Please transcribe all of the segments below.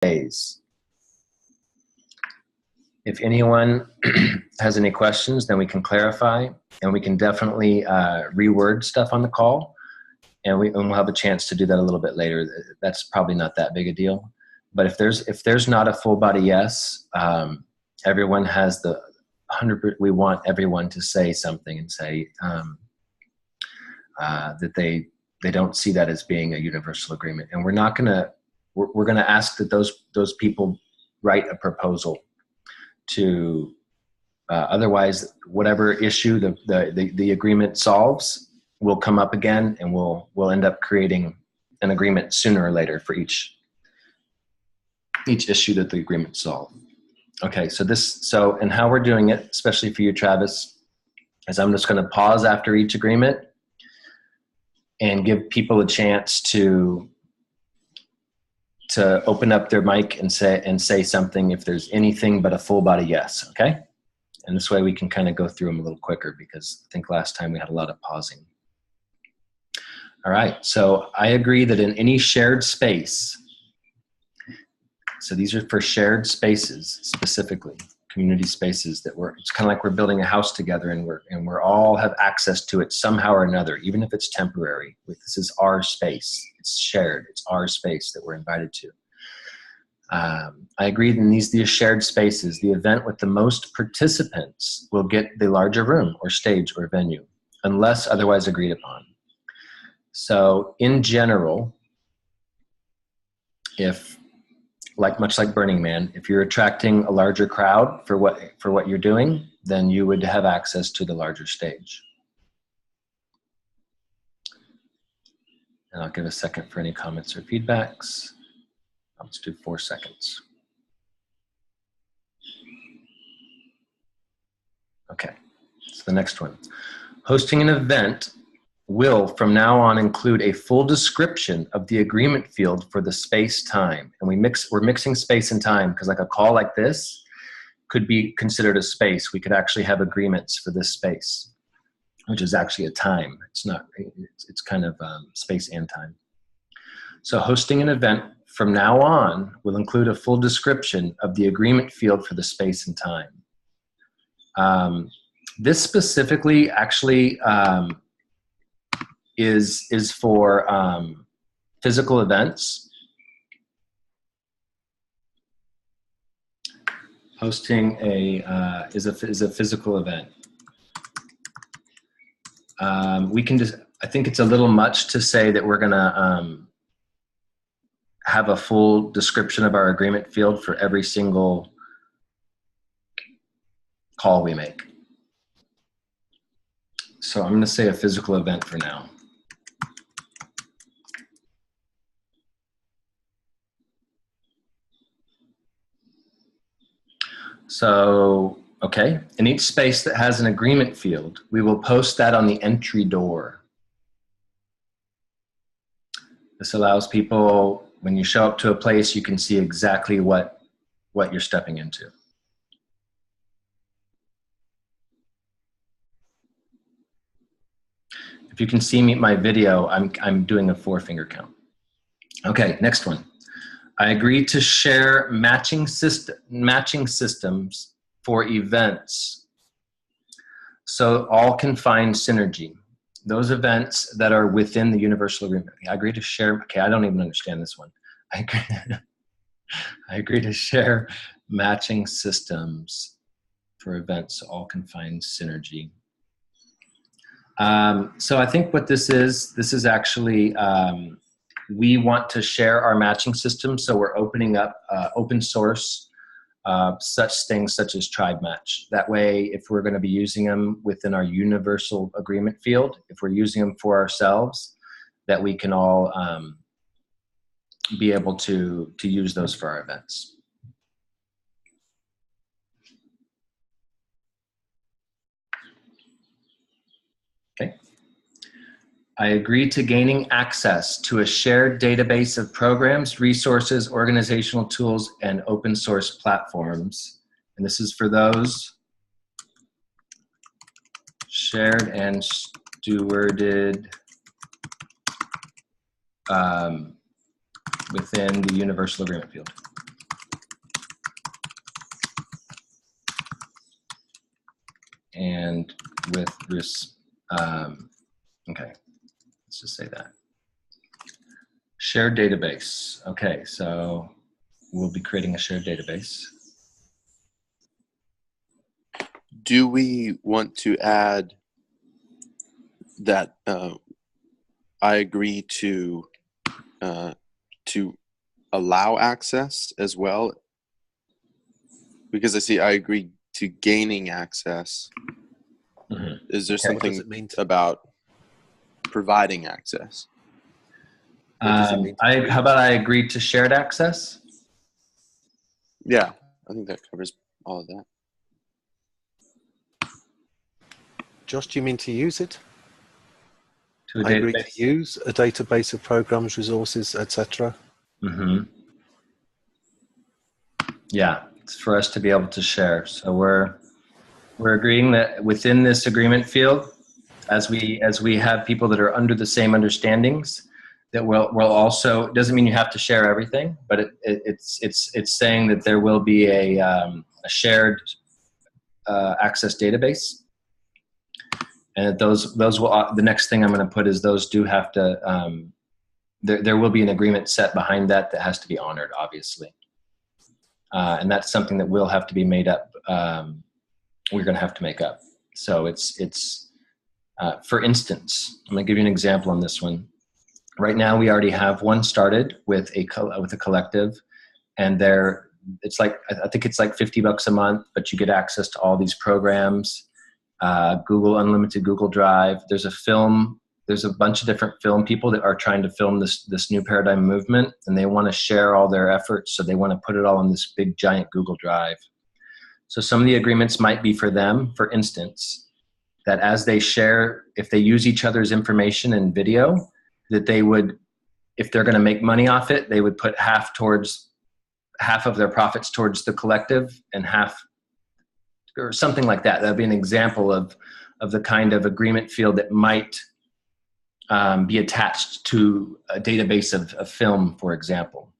days. If anyone has any questions, then we can clarify, and we can definitely reword stuff on the call, and we'll have a chance to do that a little bit later. That's probably not that big a deal. But if there's not a full body yes, everyone has the 100%. We want everyone to say something and say that they don't see that as being a universal agreement, and we're not gonna. We're going to ask that those people write a proposal to. Otherwise, whatever issue the agreement solves will come up again, and we'll end up creating an agreement sooner or later for each issue that the agreement solves. Okay, so and how we're doing it, especially for you, Travis, is I'm just going to pause after each agreement and give people a chance to open up their mic and say something if there's anything but a full body yes, okay? And this way we can kind of go through them a little quicker, because I think last time we had a lot of pausing. All right, so I agree that in any shared space, so these are for shared spaces specifically, community spaces that it's kind of like we're building a house together, and we're all have access to it somehow or another, even if it's temporary. This is our space. It's shared. It's our space that we're invited to. I agree that in these shared spaces, the event with the most participants will get the larger room or stage or venue, unless otherwise agreed upon. So in general, much like Burning Man, if you're attracting a larger crowd for what you're doing, then you would have access to the larger stage. And I'll give a second for any comments or feedbacks. Let's do 4 seconds. Okay, so the next one. Hosting an event will from now on include a full description of the agreement field for the space-time. And we're mixing space and time, because like a call like this could be considered a space. We could actually have agreements for this space, which is actually a time. It's kind of space and time. So hosting an event from now on will include a full description of the agreement field for the space and time. This specifically actually is for physical events. Hosting is a physical event. We can just, I think it's a little much to say that we're gonna have a full description of our agreement field for every single call we make. So I'm gonna say a physical event for now. So, okay, in each space that has an agreement field, we will post that on the entry door. This allows people, when you show up to a place, you can see exactly what you're stepping into. If you can see me, my video, I'm doing a 4-finger count. Okay, next one. I agree to share matching systems for events, so all can find synergy. Those events that are within the universal agreement. I agree to share. Okay, I don't even understand this one. I agree to share matching systems for events, so all can find synergy. So I think what this is actually. We want to share our matching system, so we're opening up open source such things such as Tribe Match. That way, if we're going to be using them within our universal agreement field, if we're using them for ourselves, that we can all be able to use those for our events. Okay. I agree to gaining access to a shared database of programs, resources, organizational tools, and open source platforms. And this is for those shared and stewarded within the universal agreement field. and with okay, let's just say that. Shared database. Okay, so we'll be creating a shared database. Do we want to add that I agree to allow access as well? Because I see I agree to gaining access. Mm-hmm. Is there something about providing access? How about I agree to shared access? Yeah, I think that covers all of that. Josh, do you mean to use it? To a I agree to use a database of programs, resources, etc. Mm-hmm. Yeah, it's for us to be able to share. So we're agreeing that within this agreement field, as we have people that are under the same understandings, that we'll also, it doesn't mean you have to share everything, but it's saying that there will be a shared access database, and those will, the next thing I'm going to put is those do have to, there will be an agreement set behind that has to be honored, obviously. And that's something that will have to be made up. We're going to have to make up. So it's for instance, I'm going to give you an example on this one. Right now, we already have one started with a collective, and it's like, I think it's like $50 a month, but you get access to all these programs, Google Unlimited Google Drive. There's a bunch of different film people that are trying to film this new paradigm movement, and they want to share all their efforts. So they want to put it all on this big giant Google Drive. So some of the agreements might be for them, for instance, that as they share, if they use each other's information and video, that they would, if they're going to make money off it, they would put half of their profits towards the collective and half, or something like that. That'd be an example of the kind of agreement field that might be attached to a database of film, for example.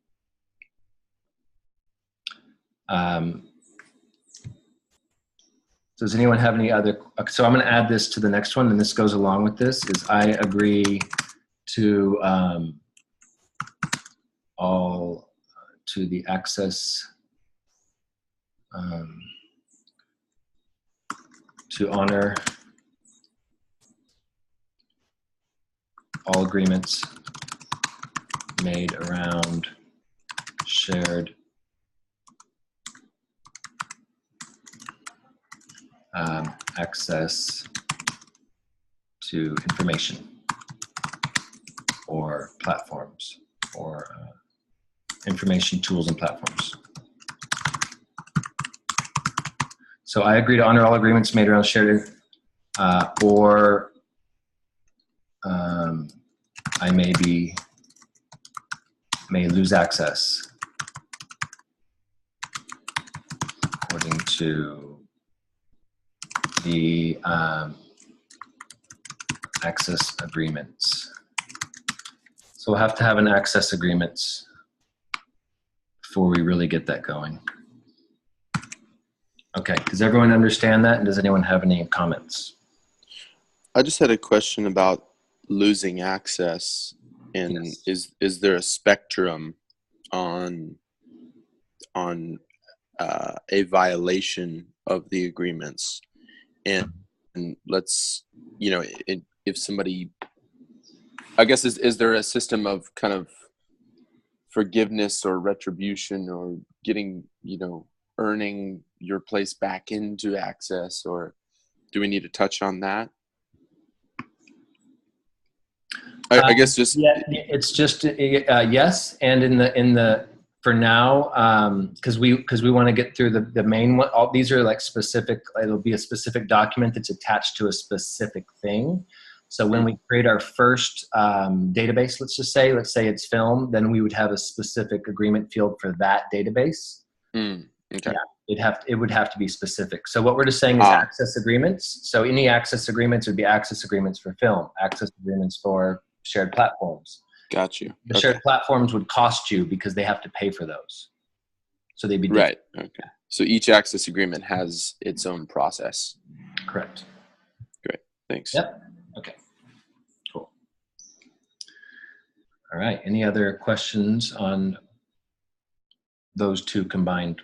Does anyone have any other? So I'm going to add this to the next one, and this goes along with this, is I agree to all to the access to honor all agreements made around shared access to information or platforms or information tools and platforms. So I agree to honor all agreements made around shared or I may lose access according to the access agreements. So we'll have to have an access agreements before we really get that going. Okay, does everyone understand that? And does anyone have any comments? I just had a question about losing access, and yes. Is there a spectrum on a violation of the agreements? And let's, if somebody, I guess, is there a system of kind of forgiveness or retribution or getting, earning your place back into access, or do we need to touch on that? I guess just it's just yes, and in the for now, because we want to get through the main one. All these are like specific. It'll be a specific document that's attached to a specific thing. So when we create our first database, let's say it's film, then we would have a specific agreement field for that database. Okay. Yeah, it would have to be specific. So what we're just saying is access agreements. So any access agreements would be access agreements for film, access agreements for shared platforms. Got you. The shared platforms would cost you because they have to pay for those. So they'd be different. Right. Okay. So each access agreement has its own process. Correct. Great. Thanks. Yep. Okay. Cool. All right. Any other questions on those two combined?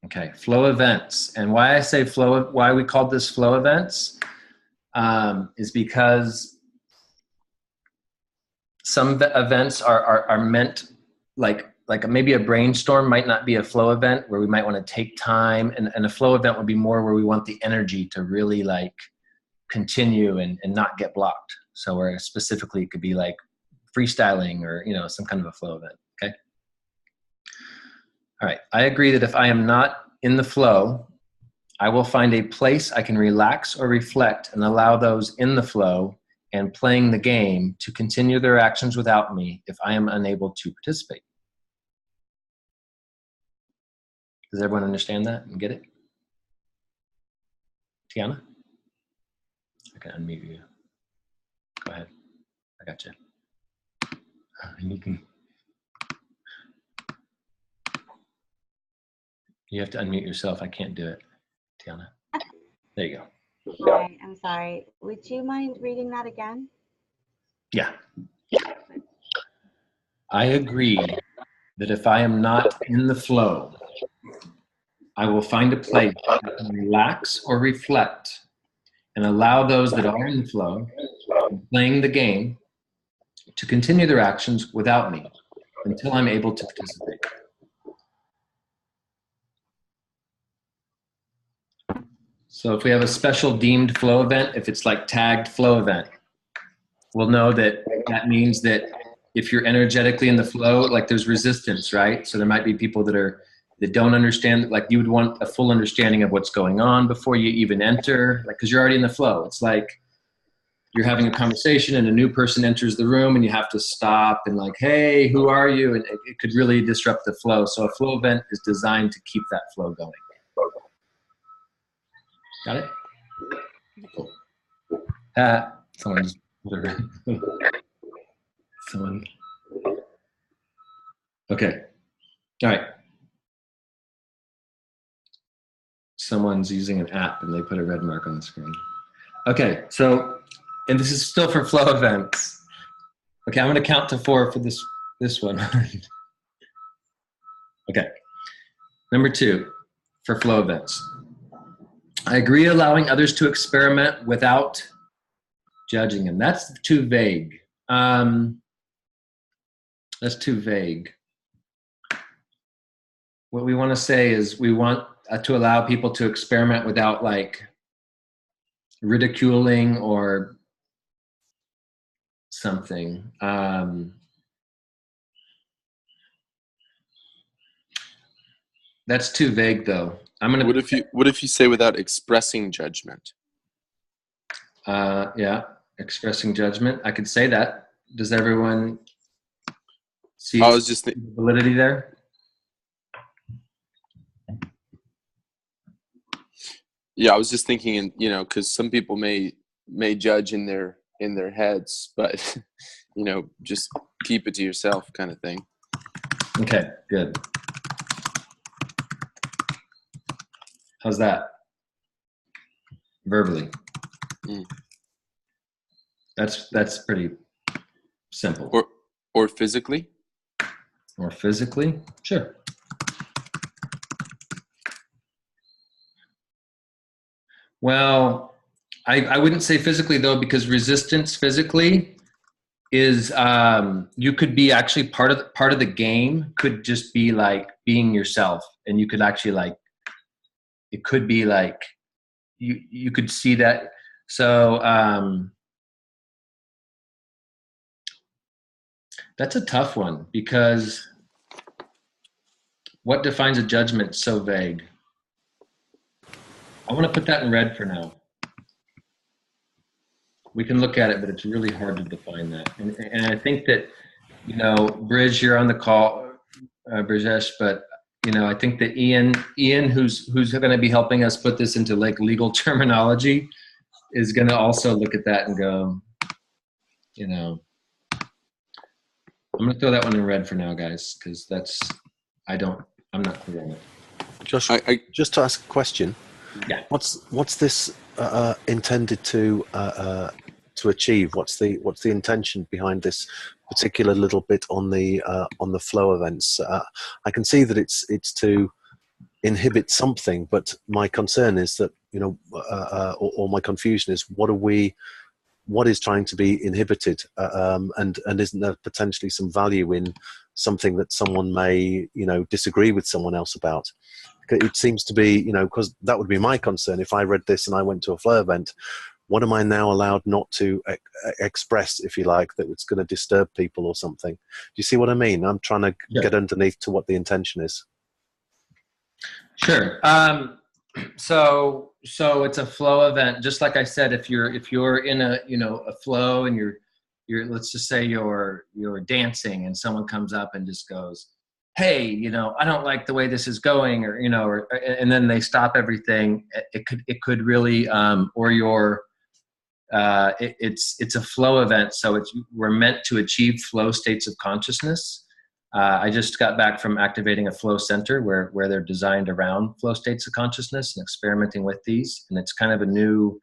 Okay. Flow events. And why I say flow, why we called this flow events is because some events are meant like maybe a brainstorm might not be a flow event where we might want to take time, and a flow event would be more where we want the energy to really like continue and not get blocked. So where specifically it could be like freestyling or, you know, some kind of a flow event. Okay. All right. I agree that if I am not in the flow, I will find a place I can relax or reflect and allow those in the flow and playing the game to continue their actions without me if I am unable to participate. Does everyone understand that and get it? Tiana? I can unmute you. Go ahead. I got you. And you have to unmute yourself. I can't do it, Tiana. There you go. Hi, I'm sorry. Would you mind reading that again? Yeah. I agree that if I am not in the flow, I will find a place I can relax or reflect and allow those that are in the flow, playing the game, to continue their actions without me until I'm able to participate. So if we have a special deemed flow event, if it's like tagged flow event, we'll know that that means that if you're energetically in the flow, like there's resistance, right? So there might be people that don't understand, like you would want a full understanding of what's going on before you even enter, like, cause you're already in the flow. It's like you're having a conversation and a new person enters the room and you have to stop and like, hey, who are you? And it could really disrupt the flow. So a flow event is designed to keep that flow going. Got it? Cool. Someone just someone. Okay. All right. Someone's using an app and they put a red mark on the screen. Okay. So, and this is still for flow events. Okay. I'm going to count to 4 for this one. Okay. Number 2 for flow events. I agree allowing others to experiment without judging them. That's too vague. That's too vague. What we want to say is we want to allow people to experiment without like ridiculing or something. That's too vague though. I'm gonna. What if you say without expressing judgment? Yeah, expressing judgment. I could say that. Does everyone see I was just validity there? Yeah, I was just thinking, you know, because some people may judge in their heads, but you know, just keep it to yourself, kind of thing. Okay, good. How's that? Verbally. That's pretty simple. Or physically? Or physically? Sure. Well, I wouldn't say physically though, because resistance physically is you could be actually part of the game could just be like being yourself, and you could actually like it could be like you could see that. So that's a tough one because what defines a judgment so vague? I want to put that in red for now. We can look at it, but it's really hard to define that. And I think that, you know, Bridge, you're on the call, Brijesh, but you know, I think that Ian, who's going to be helping us put this into like legal terminology, is going to also look at that and go, you know, I'm going to throw that one in red for now, guys, because I'm not clear on it. Josh, I just to ask a question. Yeah. What's this intended to achieve? What's the intention behind this particular little bit on the flow events? I can see that it's to inhibit something, but my concern is that, you know, or my confusion is, what is trying to be inhibited, and isn't there potentially some value in something that someone may, you know, disagree with someone else about? It seems to be, you know, because that would be my concern if I read this and I went to a flow event. What am I now allowed not to express, if you like, that it's going to disturb people or something? Do you see what I mean? I'm trying to get underneath to what the intention is. Sure. So it's a flow event. Just like I said, if you're in a, you know, a flow and you're let's just say you're dancing and someone comes up and just goes, hey, you know, I don't like the way this is going, or, you know, and then they stop everything. It could really, it's a flow event. So we're meant to achieve flow states of consciousness. I just got back from activating a flow center where they're designed around flow states of consciousness and experimenting with these. And it's kind of a new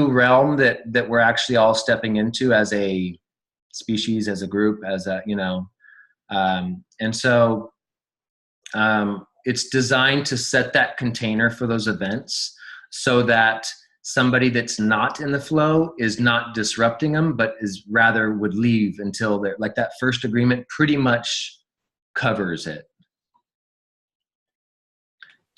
realm that we're actually all stepping into as a species, as a group, as a, you know, and so it's designed to set that container for those events so that somebody that's not in the flow is not disrupting them, but is rather would leave until they're like, that first agreement pretty much covers it.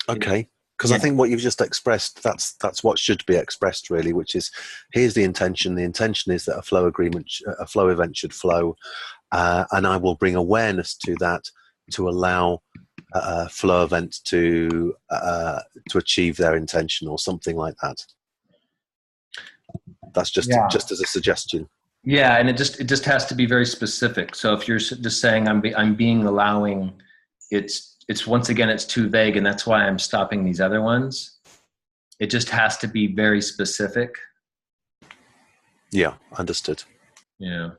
Okay. Because I think what you've just expressed, that's what should be expressed really, which is, here's the intention. The intention is that a flow event should flow, and I will bring awareness to that to allow a flow event to achieve their intention or something like that. That's just as a suggestion. Yeah, and it just has to be very specific. So if you're just saying I'm being allowing, it's once again, it's too vague, and that's why I'm stopping these other ones. It just has to be very specific. Yeah, understood. Yeah.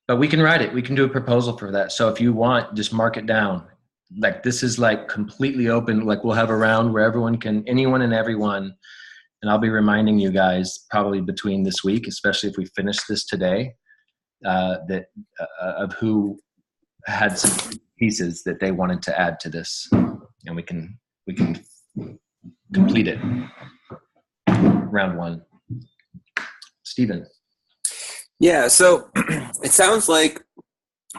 But we can write it. We can do a proposal for that. So if you want, just mark it down. Like, this is like completely open. Like, we'll have a round where anyone and everyone, and I'll be reminding you guys probably between this week, especially if we finish this today, of who had some pieces that they wanted to add to this, and we can complete it. Round one. Stephen. Yeah, so it sounds like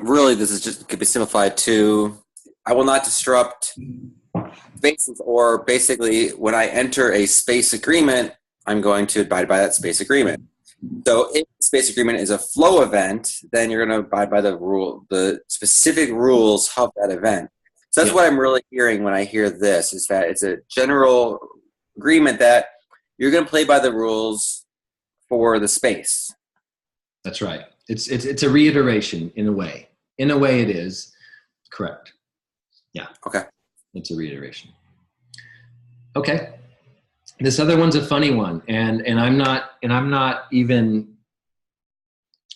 really this is just could be simplified to, I will not disrupt spaces, or basically when I enter a space agreement, I'm going to abide by that space agreement. So if the space agreement is a flow event, then you're going to abide by the specific rules of that event. So that's what I'm really hearing when I hear this, is that it's a general agreement that you're going to play by the rules for the space. That's right. It's a reiteration in a way. In a way it is. Correct. Yeah. Okay. It's a reiteration. Okay. This other one's a funny one, and I'm not even,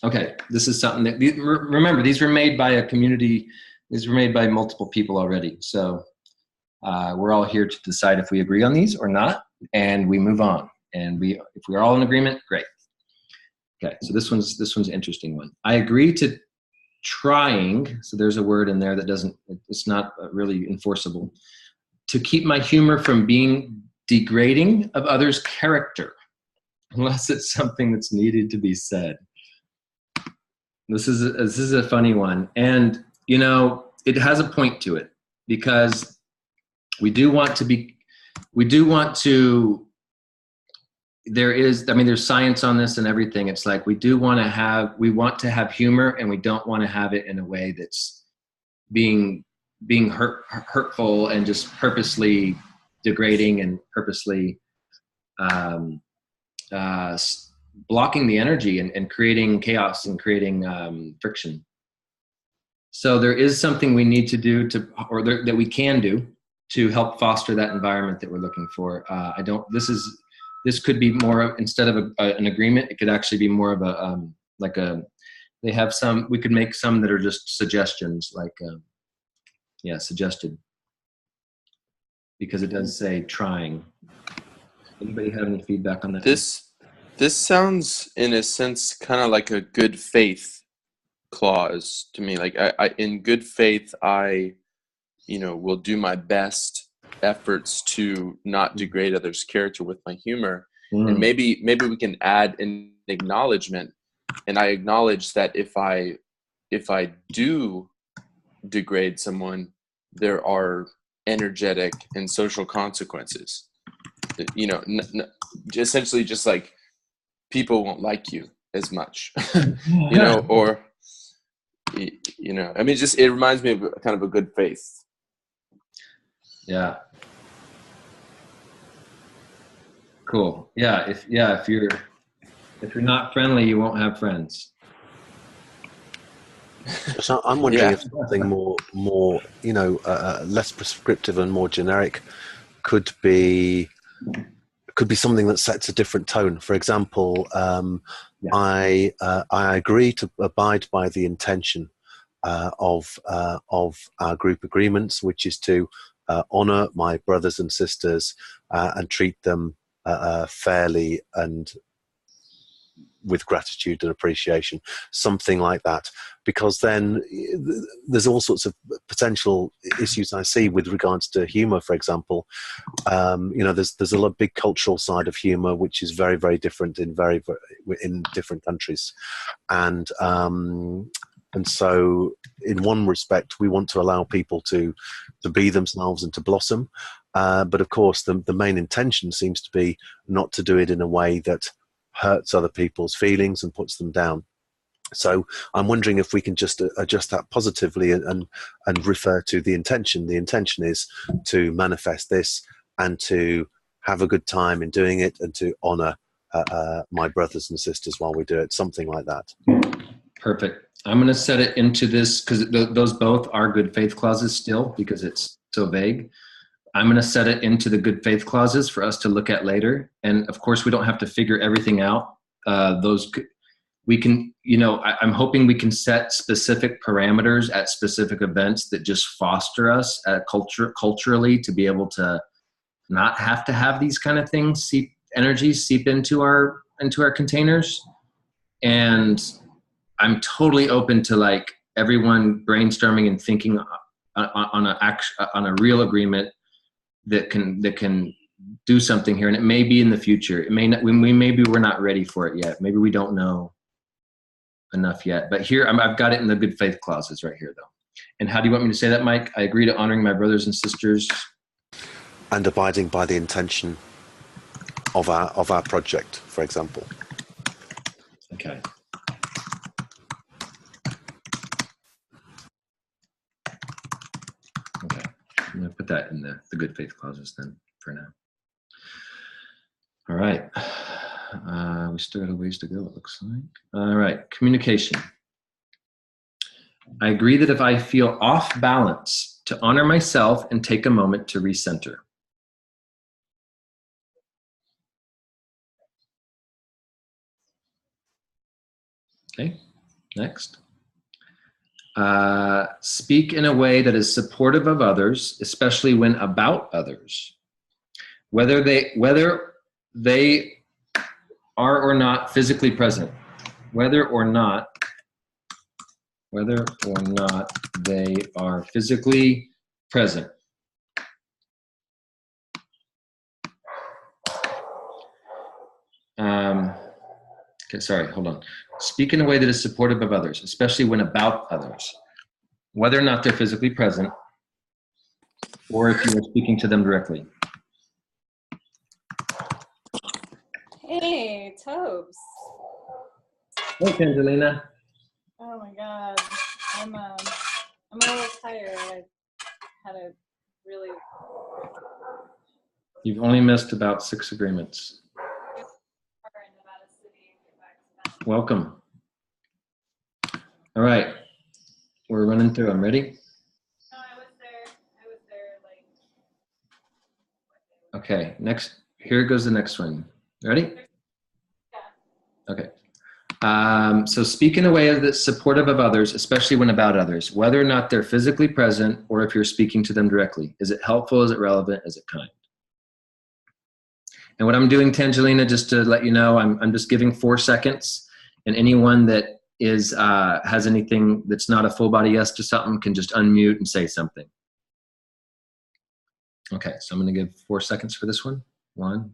okay, this is something that, remember, these were made by a community, these were made by multiple people already. So we're all here to decide if we agree on these or not, and we move on. And if we're all in agreement, great. Okay, so this one's an interesting one. I agree to trying, so there's a word in there that it's not really enforceable, to keep my humor from being degrading of others' character, unless it's something that's needed to be said. This is a funny one, and you know, it has a point to it, because we do want to. There's science on this and everything. It's like we want to have humor, and we don't want to have it in a way that's being hurtful and just purposely degrading and purposely blocking the energy and creating chaos and creating friction. So there is something we need to do that we can do to help foster that environment that we're looking for. This could be more, instead of an agreement, it could actually be more of we could make some that are just suggestions, like, suggested. because it does say trying. Anybody have any feedback on that? This sounds in a sense kind of like a good faith clause to me. Like I in good faith, I, will do my best efforts to not degrade others' character with my humor. And maybe we can add an acknowledgement. And I acknowledge that if I do degrade someone, there are energetic and social consequences. Essentially just like people won't like you as much, or, I mean, just, it reminds me of kind of a good faith. Yeah. Cool. Yeah. If you're not friendly, you won't have friends. So I'm wondering if something more, less prescriptive and more generic could be something that sets a different tone. For example, I agree to abide by the intention of our group agreements, which is to honor my brothers and sisters and treat them fairly and with gratitude and appreciation, something like that. Because then there's all sorts of potential issues I see with regards to humor, for example. There's a big cultural side of humor, which is very, very different in different countries. And so in one respect, we want to allow people to be themselves and to blossom. But of course, the main intention seems to be not to do it in a way that hurts other people's feelings and puts them down. So I'm wondering if we can just adjust that positively and refer to the intention. The intention is to manifest this and to have a good time in doing it and to honor my brothers and sisters while we do it, something like that. Perfect. I'm going to set it into this because those both are good faith clauses still because it's so vague. I'm going to set it into the good faith clauses for us to look at later. And of course, we don't have to figure everything out. We can, I'm hoping we can set specific parameters at specific events that just foster us culturally to be able to not have to have these kind of things seep into our containers. And I'm totally open to like everyone brainstorming and thinking on a real agreement that can do something here. And it may be in the future. It may not, maybe we're not ready for it yet. Maybe we don't know enough yet, but here I've got it in the good faith clauses right here though. And how do you want me to say that, Mike? I agree to honoring my brothers and sisters and abiding by the intention of our project, for example. Okay. I'm going to put that in the good faith clauses then for now. All right. We still got a ways to go, it looks like. All right. Communication. I agree that if I feel off balance, to honor myself and take a moment to recenter. Okay. Next. Speak in a way that is supportive of others, especially when about others. Whether they are or not physically present. Whether or not they are physically present. Okay, sorry, hold on. Speak in a way that is supportive of others, especially when about others. Whether or not they're physically present, or if you are speaking to them directly. Hey, Tobes. Hey, Angelina. Oh my God, I'm a little tired. I had a really. You've only missed about 6 agreements. Welcome. All right, we're running through. I'm ready. No, I was there like. Okay, next. Here goes the next one. Ready? Yeah. Okay. So speak in a way that's supportive of others, especially when about others, whether or not they're physically present or if you're speaking to them directly. Is it helpful? Is it relevant? Is it kind? And what I'm doing, Tangelina, just to let you know, I'm just giving 4 seconds, and anyone that is has anything that's not a full body yes to something can just unmute and say something. Okay, so I'm going to give 4 seconds for this one. 1,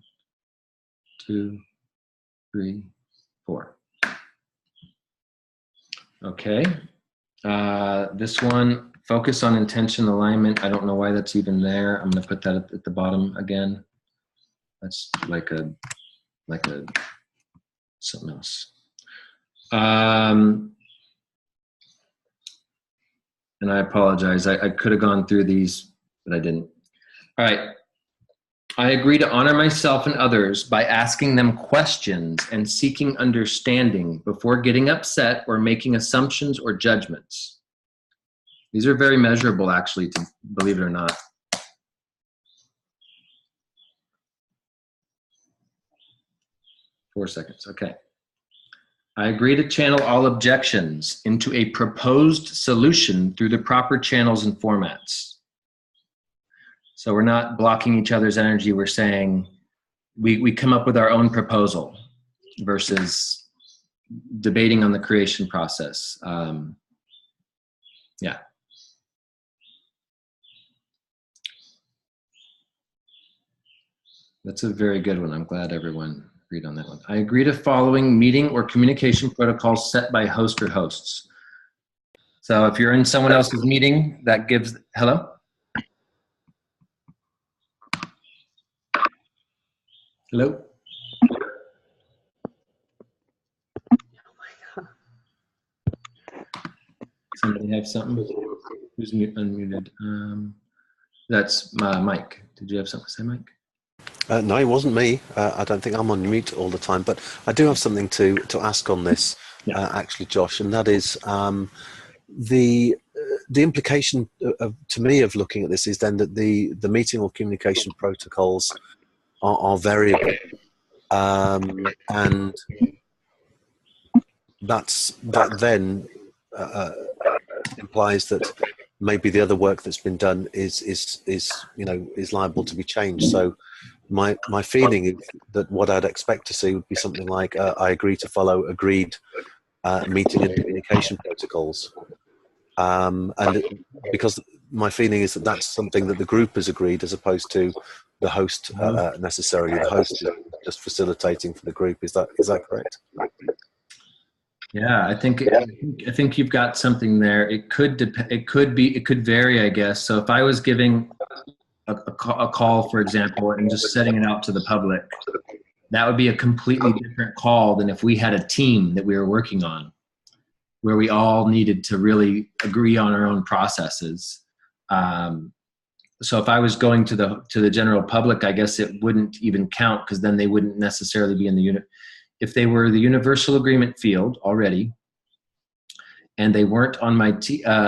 2, 3, 4. Okay. This one, focus on intention alignment. I don't know why that's even there. I'm going to put that at the bottom again. That's like a something else. And I apologize. I could have gone through these, but I didn't. All right. I agree to honor myself and others by asking them questions and seeking understanding before getting upset or making assumptions or judgments. These are very measurable, actually, to believe it or not. Four seconds, okay. I agree to channel all objections into a proposed solution through the proper channels and formats. So we're not blocking each other's energy. We're saying we come up with our own proposal versus debating on the creation process. Yeah. That's a very good one. I'm glad everyone agreed on that one. I agree to following meeting or communication protocols set by host or hosts. So if you're in someone else's meeting, that gives, hello? Hello? Somebody have something? Who's unmuted? That's Mike. Did you have something to say, Mike? No, it wasn't me. I don't think I'm on mute all the time, but I do have something to ask on this, actually, Josh, and that is the implication to me of looking at this is then that the meeting or communication protocols are variable, and that then implies that maybe the other work that's been done is liable to be changed. So my feeling is that what I'd expect to see would be something like I agree to follow agreed meeting and communication protocols, and because my feeling is that that's something that the group has agreed as opposed to the host necessarily. The host is just facilitating for the group. Is that correct? Yeah, I think you've got something there. It could vary, I guess. So if I was giving a call, for example, and just setting it out to the public, that would be a completely different call than if we had a team that we were working on, where we all needed to really agree on our own processes. So if I was going to the general public, I guess it wouldn't even count, because then they wouldn't necessarily be in the unit. If they were the universal agreement field already, and they weren't on my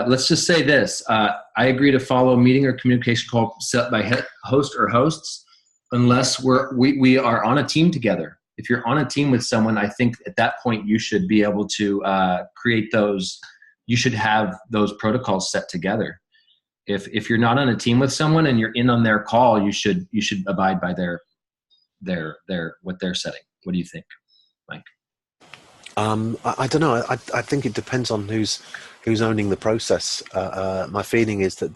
let's just say this, I agree to follow a meeting or communication call set by host or hosts, unless we are on a team together. If you're on a team with someone, I think at that point you should be able to create those, you should have those protocols set together. If you're not on a team with someone and you're in on their call, you should abide by their what they're setting. What do you think, Mike? I don't know. I think it depends on who's owning the process. My feeling is that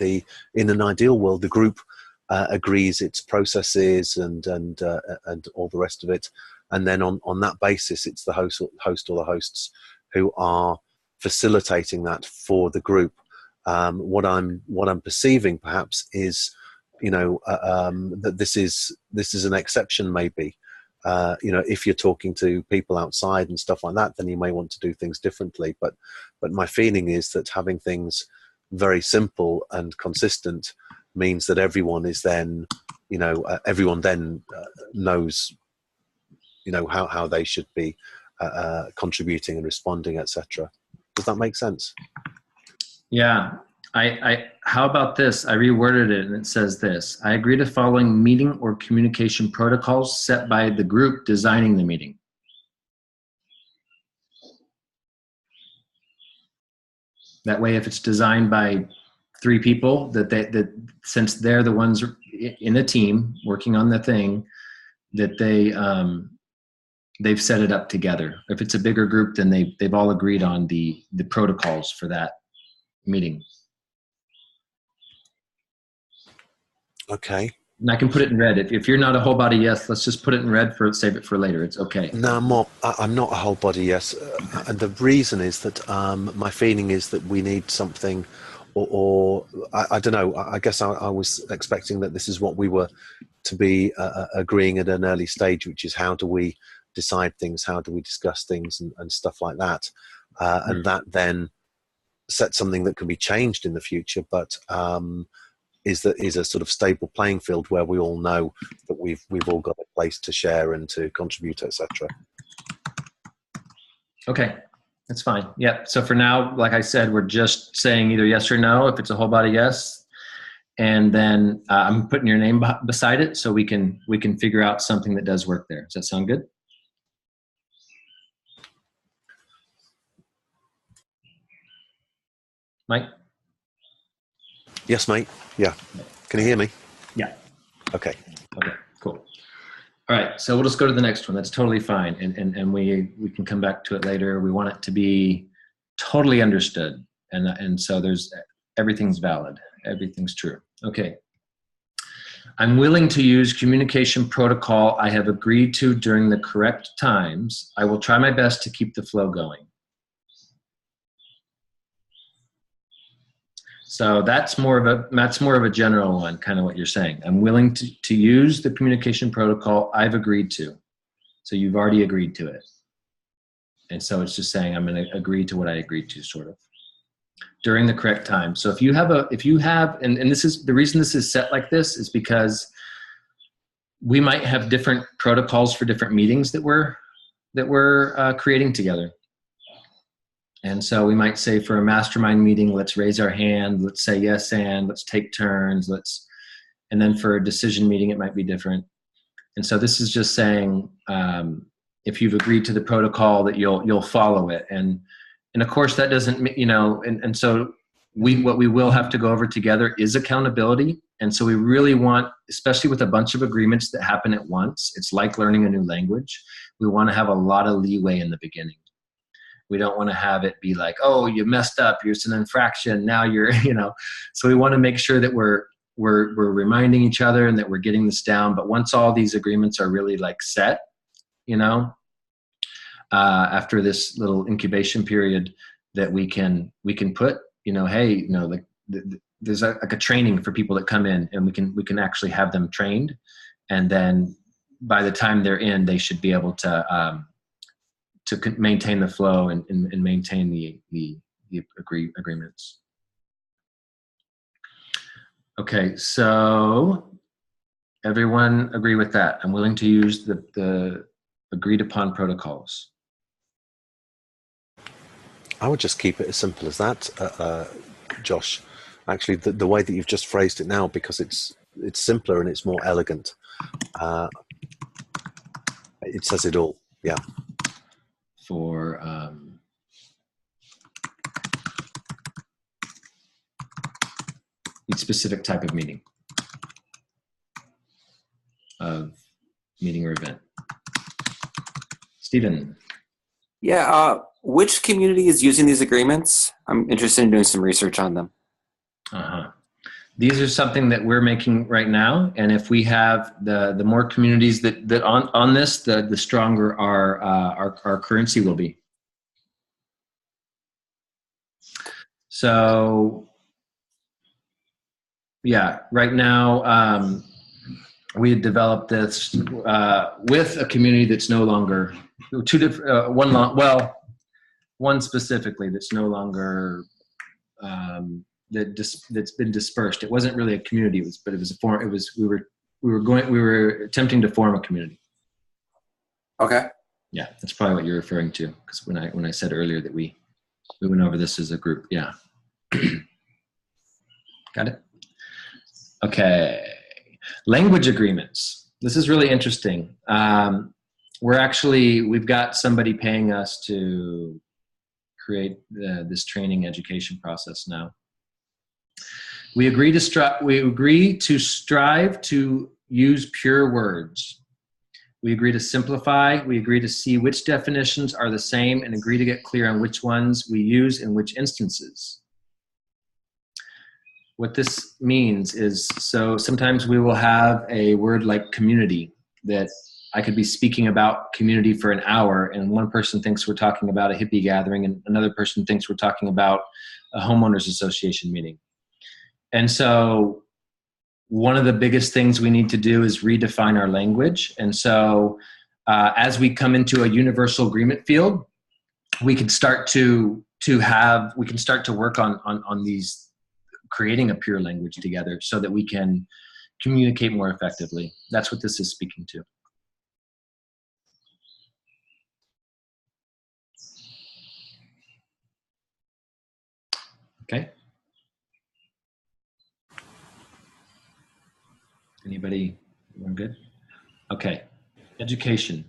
in an ideal world, the group agrees its processes and all the rest of it, and then on that basis, it's the host or the hosts who are facilitating that for the group. What I'm perceiving perhaps is, that this is an exception maybe. If you're talking to people outside and stuff like that, then you may want to do things differently. But my feeling is that having things very simple and consistent means that everyone is then, everyone then knows, how they should be contributing and responding, etc. Does that make sense? Yeah. How about this? I reworded it and it says this: I agree to following meeting or communication protocols set by the group designing the meeting. That way, if it's designed by 3 people, that since they're the ones in a team working on the thing, that they've set it up together. If it's a bigger group, then they've all agreed on the protocols for that meeting. Okay. And I can put it in red. If you're not a whole body yes, let's just put it in red save it for later. It's okay. No, I'm not a whole body yes. And the reason is that my feeling is that we need something, or I don't know, I guess I was expecting that this is what we were to be agreeing at an early stage, which is how do we decide things, how do we discuss things and stuff like that. And that then sets something that can be changed in the future, but is a sort of stable playing field where we all know that we've all got a place to share and to contribute, etc. Okay, that's fine. Yep. So for now, like I said, we're just saying either yes or no. If it's a whole body yes, and then I'm putting your name beside it so we can figure out something that does work there. Does that sound good? Mike? Yes, mate. Yeah. Can you hear me? Yeah. Okay. Okay, cool. All right, so we'll just go to the next one. That's totally fine. And we can come back to it later. We want it to be totally understood. And so everything's valid. Everything's true. Okay. I'm willing to use communication protocol I have agreed to during the correct times. I will try my best to keep the flow going. So that's more of a general one, kind of what you're saying. I'm willing to use the communication protocol I've agreed to. So you've already agreed to it. And so it's just saying I'm going to agree to what I agreed to, sort of, during the correct time. So if you have, and this is the reason this is set like this is because we might have different protocols for different meetings that we're creating together. And so we might say for a mastermind meeting, let's raise our hand, let's say yes and, let's take turns, and then for a decision meeting, it might be different. And so this is just saying, if you've agreed to the protocol that you'll follow it. And of course that doesn't, and so what we will have to go over together is accountability. And so we really want, especially with a bunch of agreements that happen at once, it's like learning a new language. We want to have a lot of leeway in the beginning. We don't want to have it be like, oh, you messed up, it's an infraction, now you're, So we want to make sure that we're reminding each other and that we're getting this down. But once all these agreements are really like set, after this little incubation period, that we can put, hey, there's like a training for people that come in, and we can actually have them trained, and then by the time they're in, they should be able to maintain the flow and maintain the agreements. Okay, so everyone agree with that? I'm willing to use the agreed upon protocols. I would just keep it as simple as that, Josh. Actually, the way that you've just phrased it now, because it's simpler and it's more elegant. It says it all. Yeah. For each specific type of meeting or event. Stephen. Yeah, which community is using these agreements? I'm interested in doing some research on them. These are something that we're making right now, and if we have the more communities that on this, the stronger our currency will be. So, yeah, right now we had developed this with a community that's no longer one specifically that's no longer. That's been dispersed. It wasn't really a community, but it was a form. It was we were attempting to form a community. Okay. Yeah, that's probably what you're referring to, because when I said earlier that we went over this as a group. Yeah. Got it. Okay. Language agreements. This is really interesting. We've got somebody paying us to create this training education process now. We agree to strive to use pure words. We agree to simplify. We agree to see which definitions are the same and agree to get clear on which ones we use in which instances. What this means is, so sometimes we will have a word like community that I could be speaking about community for an hour, and one person thinks we're talking about a hippie gathering and another person thinks we're talking about a homeowners association meeting. And so one of the biggest things we need to do is redefine our language. And so as we come into a universal agreement field, we can start to work on these, creating a pure language together so that we can communicate more effectively. That's what this is speaking to. Okay. Anybody? We're good? Okay. Education.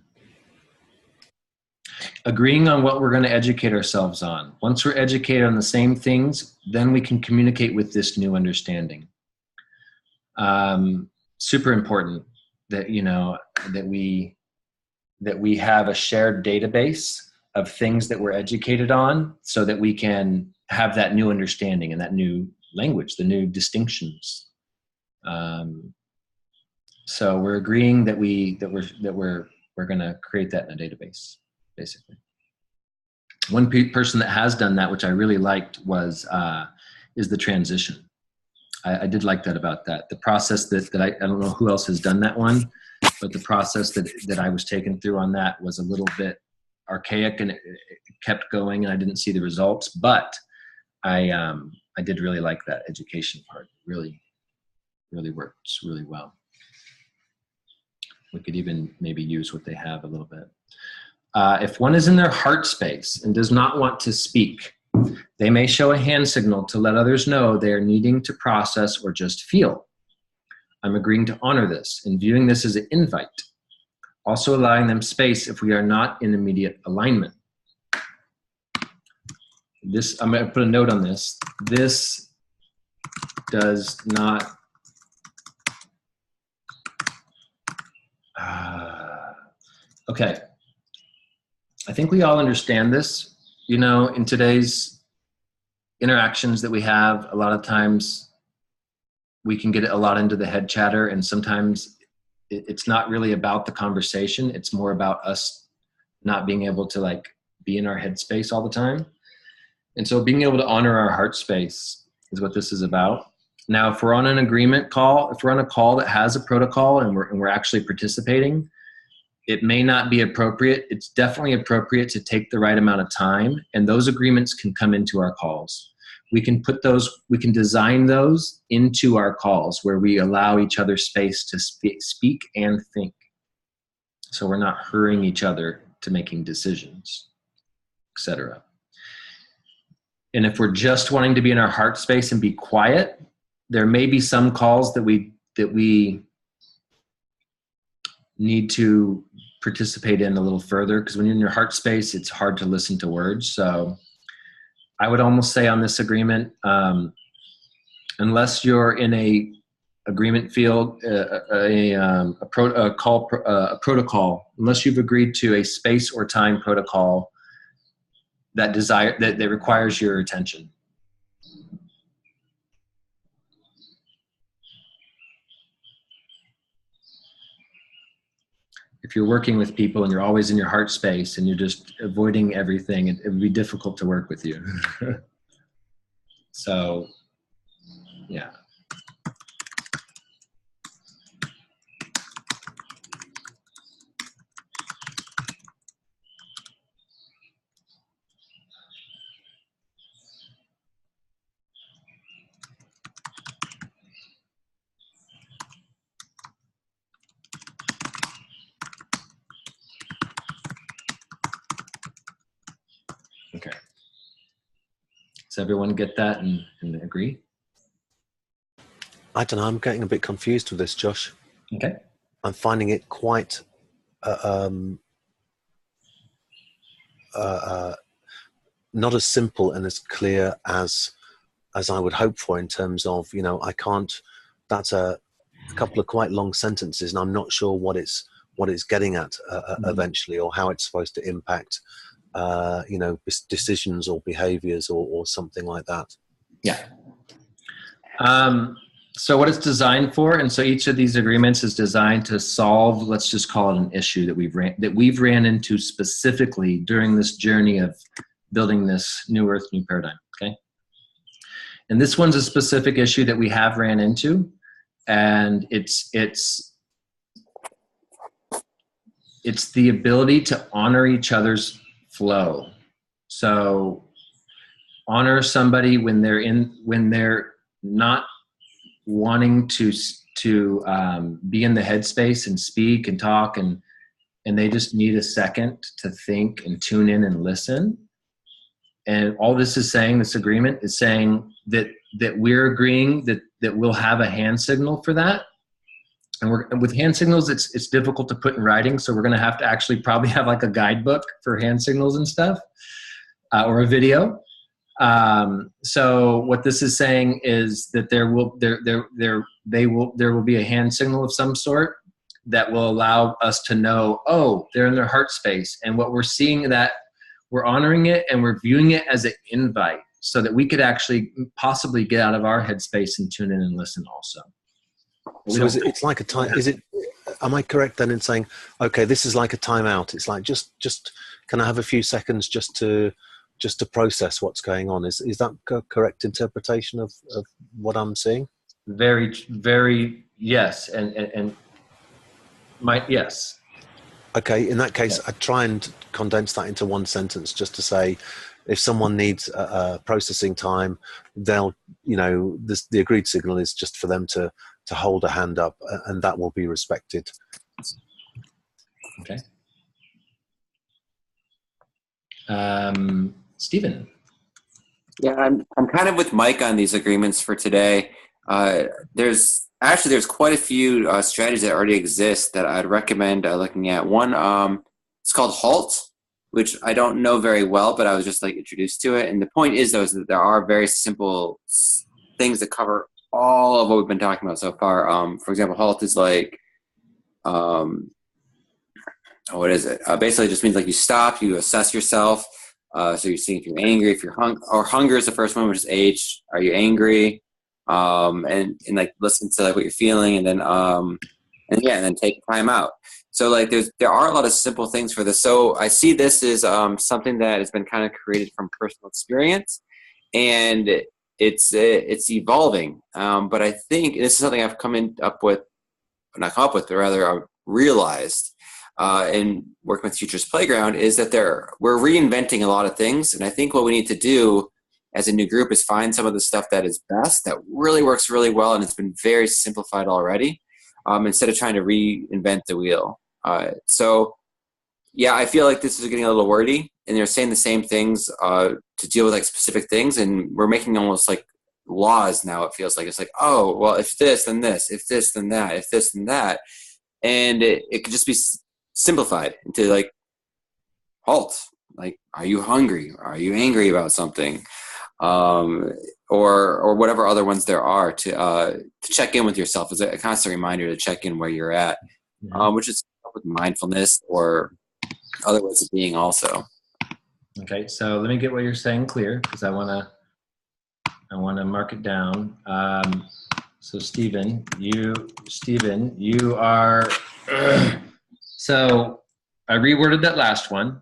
Agreeing on what we're going to educate ourselves on. Once we're educated on the same things, then we can communicate with this new understanding. Super important that, you know, that we have a shared database of things that we're educated on so that we can have that new understanding and that new language, the new distinctions. So we're agreeing that we're going to create that in a database, basically. One person that has done that, which I really liked, is the transition. I did like that about that. The process that I don't know who else has done that one, but the process that I was taken through on that was a little bit archaic, and it kept going, and I didn't see the results. But I did really like that education part. Really works really well. We could even maybe use what they have a little bit. If one is in their heart space and does not want to speak, they may show a hand signal to let others know they are needing to process or just feel. I'm agreeing to honor this and viewing this as an invite, also allowing them space if we are not in immediate alignment. This, I'm going to put a note on this. This does not okay. I think we all understand this. You know, in today's interactions that we have, a lot of times we can get a lot into the head chatter, and sometimes it's not really about the conversation. It's more about us not being able to like be in our head space all the time. And so being able to honor our heart space is what this is about. Now, if we're on an agreement call, if we're on a call that has a protocol and we're actually participating, it may not be appropriate. It's definitely appropriate to take the right amount of time, and those agreements can come into our calls. We can design those into our calls where we allow each other space to speak and think. So we're not hurrying each other to making decisions, etc. And if we're just wanting to be in our heart space and be quiet, there may be some calls that we need to participate in a little further, because when you're in your heart space, it's hard to listen to words. So I would almost say on this agreement, unless you're in a agreement field, a protocol, unless you've agreed to a space or time protocol that requires your attention. If you're working with people and you're always in your heart space and you're just avoiding everything, it would be difficult to work with you. So, yeah. Okay. Does everyone get that and agree? I don't know. I'm getting a bit confused with this, Josh. Okay. I'm finding it quite not as simple and as clear as I would hope for, in terms of, I can't. That's a couple of quite long sentences, and I'm not sure what it's getting at eventually, or how it's supposed to impact, decisions or behaviors or something like that. Yeah. So what it's designed for, and so each of these agreements is designed to solve, let's just call it an issue that we've ran into specifically during this journey of building this new earth, new paradigm. Okay. And this one's a specific issue that we have ran into, and it's the ability to honor each other's flow. So honor somebody when they're not wanting to be in the headspace and speak and talk, and they just need a second to think and tune in and listen. And all this is saying, this agreement is saying that we're agreeing that we'll have a hand signal for that. And with hand signals, it's difficult to put in writing, so we're going to have to actually probably have like a guidebook for hand signals and stuff, or a video. So what this is saying is that there will be a hand signal of some sort that will allow us to know, oh, they're in their heart space, and what we're seeing, that we're honoring it and we're viewing it as an invite, so that we could actually possibly get out of our headspace and tune in and listen also. So it's like a time. Am I correct then in saying, okay, this is like a timeout? It's like just can I have a few seconds just to process what's going on? Is that correct interpretation of what I'm seeing? Very, very, yes, and yes. Okay, in that case, I try and condense that into one sentence, just to say, if someone needs processing time, they'll, the agreed signal is just for them to hold a hand up, and that will be respected. Okay. Stephen. Yeah, I'm kind of with Mike on these agreements for today. There's quite a few strategies that already exist that I'd recommend looking at. One, it's called HALT, which I don't know very well, but I was just introduced to it. And the point is, though, is that there are very simple things that cover all of what we've been talking about so far. For example, HALT is what is it? Basically, it just means you stop, you assess yourself. So you're seeing if you're angry, if you're hunger is the first one, which is H. Are you angry? And listen to what you're feeling, and then then take time out. So there are a lot of simple things for this. So I see this as something that has been kind of created from personal experience, and it's evolving. But I think this is something I've realized in working with Futures Playground, is that we're reinventing a lot of things. And I think what we need to do as a new group is find some of the stuff that is best, that really works really well, and it's been very simplified already, instead of trying to reinvent the wheel. So yeah, I feel like this is getting a little wordy, and they're saying the same things to deal with specific things, and we're making almost laws now. It feels like it's oh, well, if this, then this, if this, then that, if this, then that. And it could just be simplified into HALT. Are you hungry? Are you angry about something? Or whatever other ones there are to check in with yourself, as a constant reminder to check in where you're at, which is with mindfulness or other ways of being also. Okay, so let me get what you're saying clear, because I want to mark it down. So Stephen, you are. So I reworded that last one.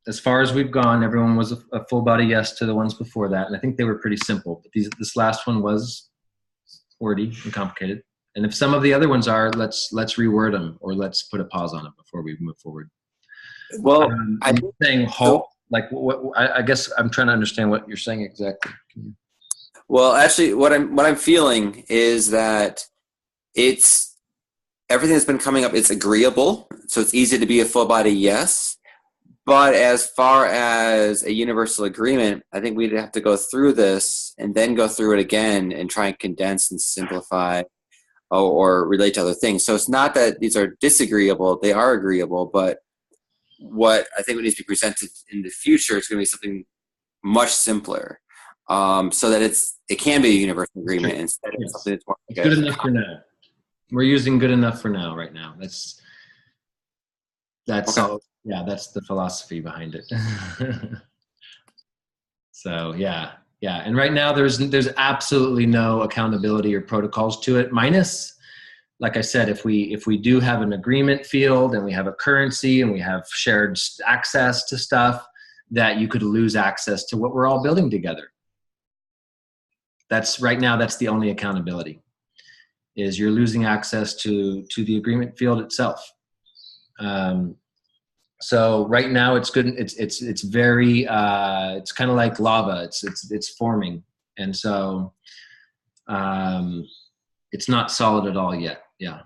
As far as we've gone, everyone was a full body yes to the ones before that, and I think they were pretty simple. But this last one was wordy and complicated. And if some of the other ones are, let's reword them, or let's put a pause on it before we move forward. Well, I'm saying halt. I guess I'm trying to understand what you're saying exactly. Well, actually, what I'm feeling is that it's everything that's been coming up. It's agreeable, so it's easy to be a full body yes. But as far as a universal agreement, I think we'd have to go through this and then go through it again and try and condense and simplify or relate to other things. So it's not that these are disagreeable; they are agreeable, but what I think needs to be presented in the future is going to be something much simpler, so that it can be a universal agreement instead of something that's more. It's good enough for now. We're using good enough for now, right now. That's Okay. all. Yeah, that's the philosophy behind it. So yeah. And right now there's absolutely no accountability or protocols to it. Minus, like I said, if we do have an agreement field and we have a currency and we have shared access to stuff, that you could lose access to what we're all building together. That's right now. That's the only accountability. Is you're losing access to the agreement field itself. So right now it's good. It's very it's kind of like lava. It's forming, and so it's not solid at all yet. Yeah,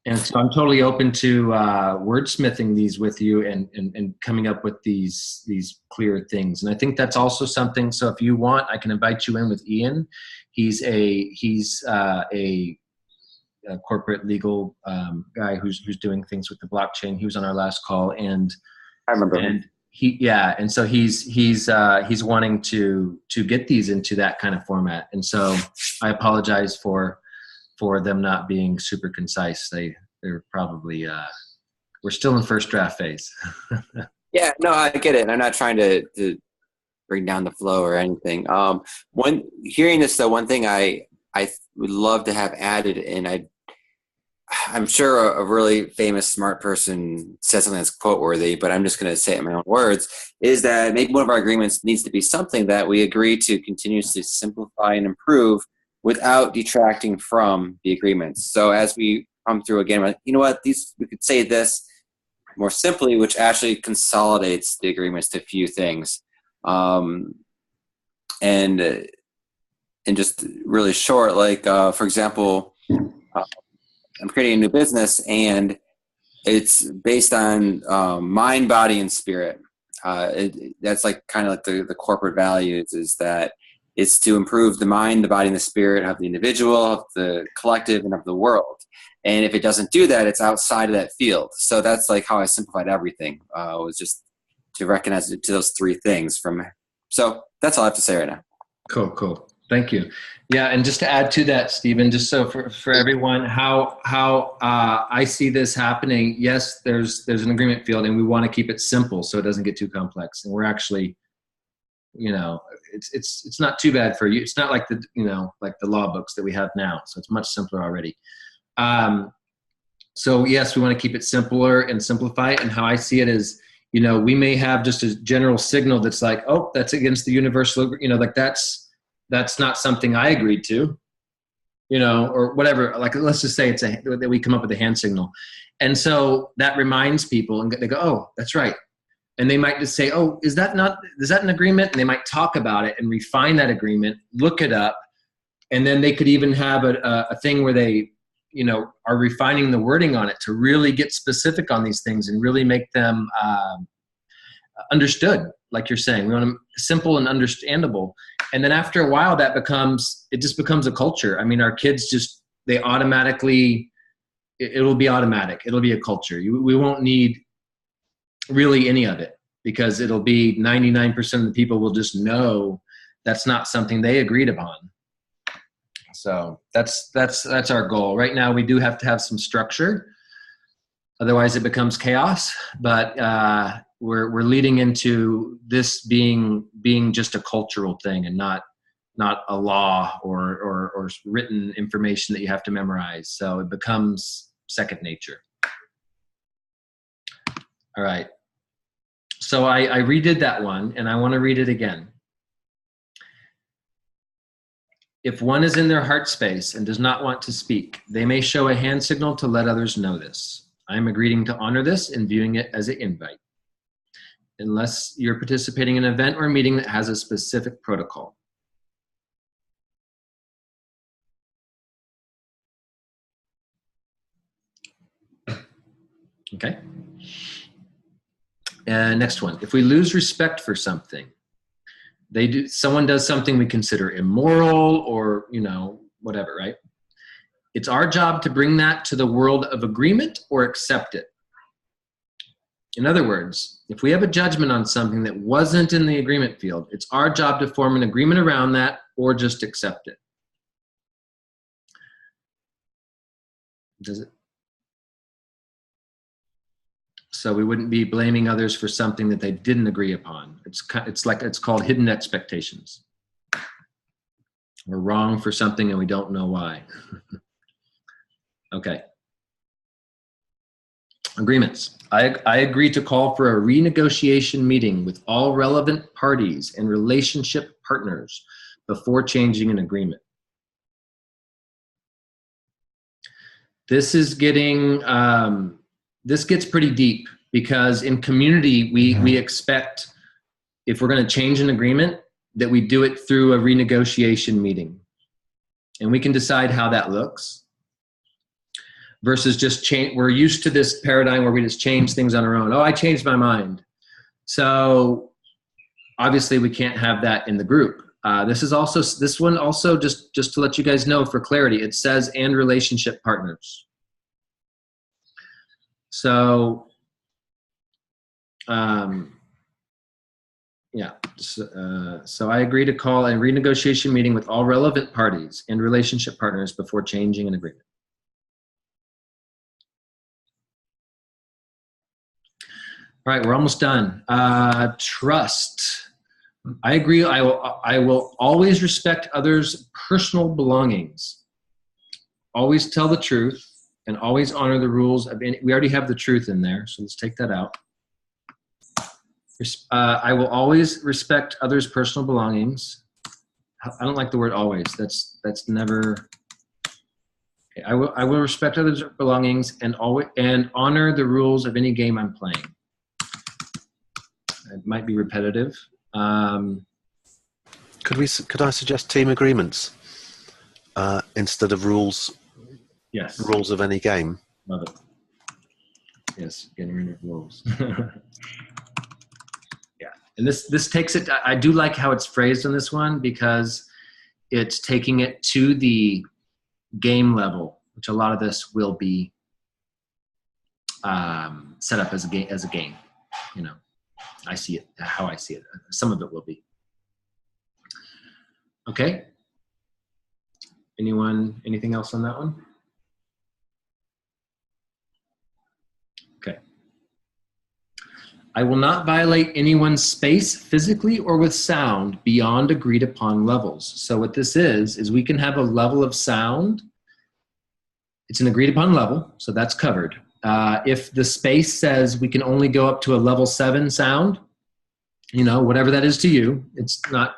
and so I'm totally open to wordsmithing these with you and coming up with these clear things. And I think that's also something. So if you want, I can invite you in with Ian. He's a corporate legal guy who's doing things with the blockchain. He was on our last call, and I remember. And and so he's wanting to get these into that kind of format. And so I apologize for them not being super concise. They're probably we're still in first draft phase. Yeah, no, I get it. And I'm not trying to bring down the flow or anything. When hearing this, though, one thing I would love to have added, and I'm sure a really famous, smart person said something that's quote worthy, but I'm just going to say it in my own words, is that maybe one of our agreements needs to be something that we agree to continuously simplify and improve without detracting from the agreements. So as we come through again, we're like, you know what, we could say this more simply, which actually consolidates the agreements to a few things. And just really short, like, for example, I'm creating a new business, and it's based on mind, body, and spirit. That's like kind of like the corporate values, is that it's to improve the mind, the body, and the spirit of the individual, of the collective, and of the world. And if it doesn't do that, it's outside of that field. So that's like how I simplified everything, was just to recognize it to those three things. So that's all I have to say right now. Cool. Thank you. Yeah, and just to add to that, Stephen, just so for everyone, how I see this happening. Yes, there's an agreement field, and we want to keep it simple so it doesn't get too complex. And we're actually, it's not too bad for you. It's not like the law books that we have now. So it's much simpler already. So yes, we want to keep it simpler and simplify it. And how I see it is, we may have just a general signal that's like, oh, that's against the universal, like that's not something I agreed to, or whatever. Like, let's just say that we come up with a hand signal. And so that reminds people, and they go, oh, that's right. And they might just say, oh, is that an agreement? And they might talk about it and refine that agreement, look it up. And then they could even have a thing where they, are refining the wording on it to really get specific on these things and really make them understood. Like you're saying, we want them simple and understandable. And then after a while, it just becomes a culture. I mean, our kids it'll be automatic. It'll be a culture. We won't need really any of it, because it'll be 99% of the people will just know that's not something they agreed upon. So that's our goal. Right now, we do have to have some structure. Otherwise, it becomes chaos. But we're leading into this being just a cultural thing, and not a law or written information that you have to memorize. So it becomes second nature. All right. So I redid that one, and I want to read it again. If one is in their heart space and does not want to speak, they may show a hand signal to let others know this. I am agreeing to honor this and viewing it as an invite, unless you're participating in an event or meeting that has a specific protocol. Okay. And next one. If we lose respect for something, someone does something we consider immoral or, whatever, right? It's our job to bring that to the world of agreement or accept it. In other words, if we have a judgment on something that wasn't in the agreement field, it's our job to form an agreement around that or just accept it. Does it? So we wouldn't be blaming others for something that they didn't agree upon. It's called hidden expectations. We're wrong for something and we don't know why. Okay. Agreements. I agree to call for a renegotiation meeting with all relevant parties and relationship partners before changing an agreement. This is getting, this gets pretty deep because in community, we expect if we're going to change an agreement that we do it through a renegotiation meeting. And we can decide how that looks. Versus just change, we're used to this paradigm where we just change things on our own. Oh, I changed my mind. So obviously we can't have that in the group. This one also, just to let you guys know for clarity, it says and relationship partners. So, yeah. So I agree to call a renegotiation meeting with all relevant parties and relationship partners before changing an agreement. All right, we're almost done. Trust. I agree. I will always respect others' personal belongings. Always tell the truth and always honor the rules of any. We already have the truth in there, so let's take that out. I will always respect others' personal belongings. I don't like the word always. That's never. Okay, I will respect others' belongings and honor the rules of any game I'm playing. It might be repetitive. Could I suggest team agreements instead of rules? Yes. Rules of any game. Love it. Yes, getting rid of rules. Yeah, and this takes it. I do like how it's phrased on this one because it's taking it to the game level, which a lot of this will be set up as a game. You know. I see it, how I see it. Some of it will be. Okay. Anything else on that one? Okay. I will not violate anyone's space physically or with sound beyond agreed upon levels. So what this is we can have a level of sound. It's an agreed upon level, so that's covered. If the space says we can only go up to a level 7 sound, you know, whatever that is to you, it's not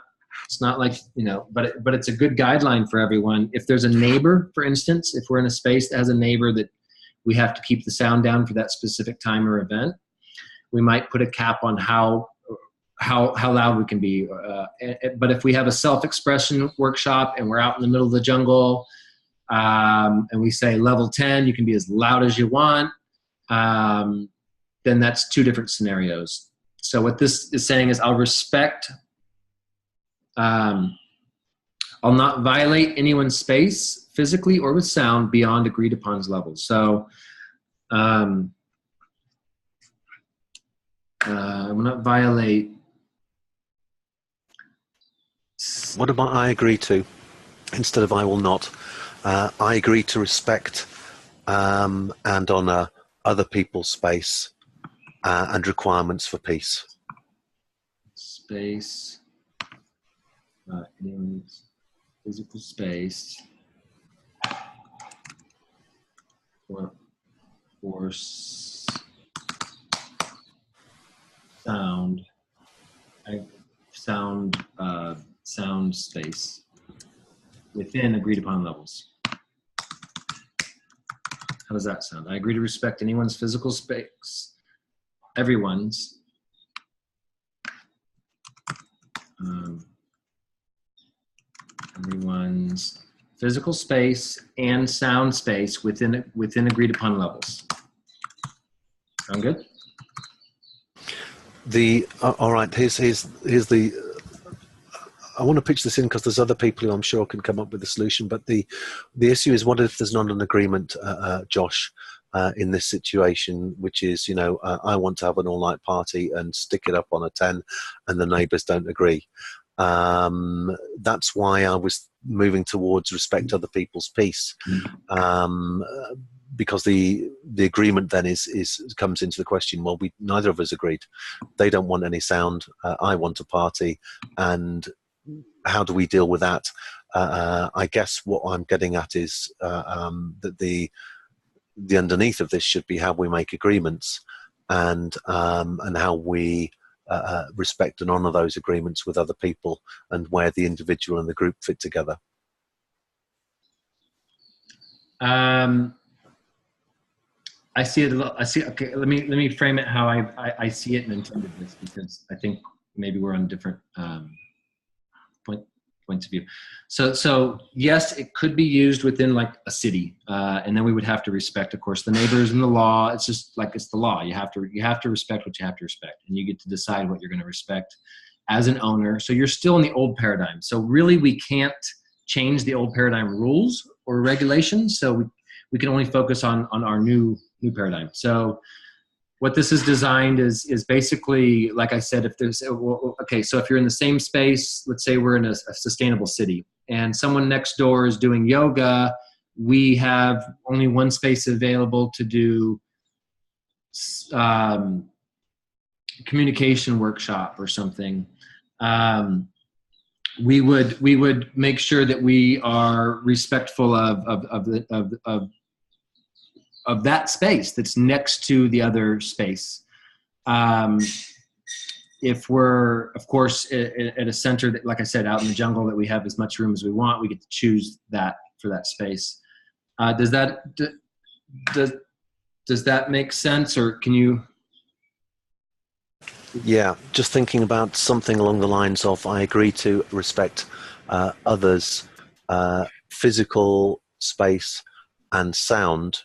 like, you know, but it's a good guideline for everyone. If there's a neighbor, for instance, if we're in a space that has a neighbor that we have to keep the sound down for that specific time or event, we might put a cap on how loud we can be. But if we have a self-expression workshop and we're out in the middle of the jungle, and we say level 10, you can be as loud as you want, then that's two different scenarios. So what this is saying is I'll not violate anyone's space physically or with sound beyond agreed upon levels. So I will not violate. What about I agree to instead of I will not? I agree to respect and honor other people's space and requirements for peace. Space, anyone's physical space, or sound, sound space within agreed upon levels. How does that sound? I agree to respect anyone's physical space, everyone's, everyone's physical space and sound space within agreed upon levels. Sound good? All right. Here's the. I want to pitch this in because there's other people who I'm sure can come up with a solution. But the issue is, what if there's not an agreement, Josh? in this situation, which is, I want to have an all-night party and stick it up on a 10, and the neighbours don't agree. That's why I was moving towards respect other people's peace, because the agreement then comes into the question. Well, neither of us agreed. They don't want any sound. I want a party, and how do we deal with that? I guess what I'm getting at is that the underneath of this should be how we make agreements, and how we respect and honour those agreements with other people, and where the individual and the group fit together. I see it. Okay, let me frame it how I see it and intended this, because I think maybe we're on different points of view. So yes, it could be used within like a city, and then we would have to respect, of course, the neighbors and the law. It's just like it's the law. You have to respect what you have to respect, and you get to decide what you're going to respect as an owner. So you're still in the old paradigm. So really, we can't change the old paradigm rules or regulations. So we can only focus on our new paradigm. So what this is designed is basically, like I said, if there's, okay, so if you're in the same space, let's say we're in a sustainable city, and someone next door is doing yoga, we have only one space available to do communication workshop or something. We would make sure that we are respectful of that space that's next to the other space. If we're, of course, at a center that, like I said, out in the jungle, that we have as much room as we want, we get to choose that for that space. Does that make sense, or can you? Yeah, just thinking about something along the lines of, I agree to respect others' physical space and sound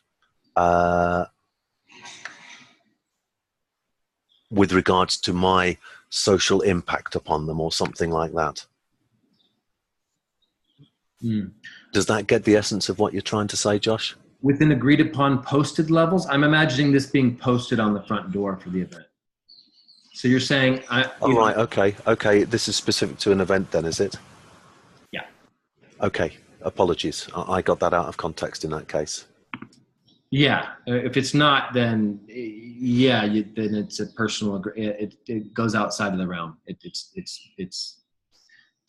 with regards to my social impact upon them, or something like that. Does that get the essence of what you're trying to say, Josh? Within agreed upon posted levels, I'm imagining this being posted on the front door for the event. So you're saying... right, okay. This is specific to an event then, is it? Yeah. Okay, apologies. I got that out of context in that case. Yeah, if it's not, then yeah, then it's a personal. It goes outside of the realm. It's.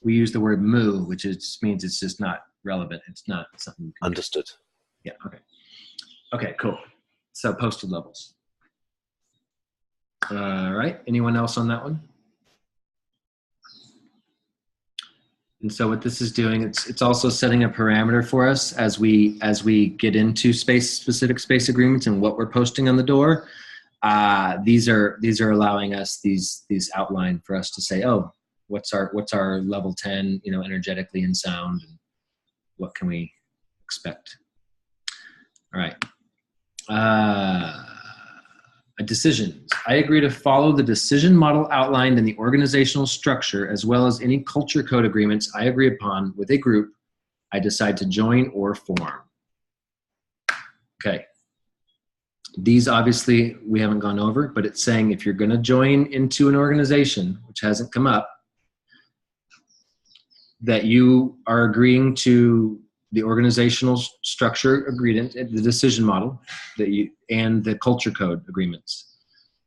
We use the word "moo," which just means it's just not relevant. It's not something. Understood. Yeah. Okay. Okay. Cool. So posted levels. All right. Anyone else on that one? And so what this is doing, it's also setting a parameter for us as we get into specific space agreements and what we're posting on the door. These are allowing us these outline for us to say, oh, what's our level 10, energetically in sound, and what can we expect? All right. Decisions. I agree to follow the decision model outlined in the organizational structure, as well as any culture code agreements I agree upon with a group I decide to join or form. Okay. These obviously we haven't gone over, but it's saying if you're going to join into an organization, which hasn't come up, that you are agreeing to the organizational structure agreement, the decision model and the culture code agreements.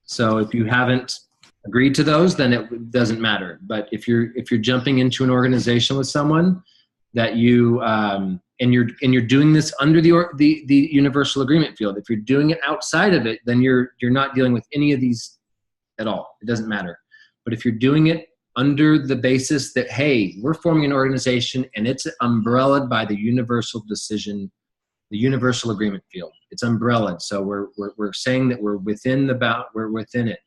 So if you haven't agreed to those, then it doesn't matter. But if you're jumping into an organization with someone that you and you're doing this under the universal agreement field, if you're doing it outside of it, then you're not dealing with any of these at all. It doesn't matter. But if you're doing it under the basis that, hey, we're forming an organization and it's umbrellaed by the universal decision, the universal agreement field. It's umbrellaed. So we're saying that we're within it.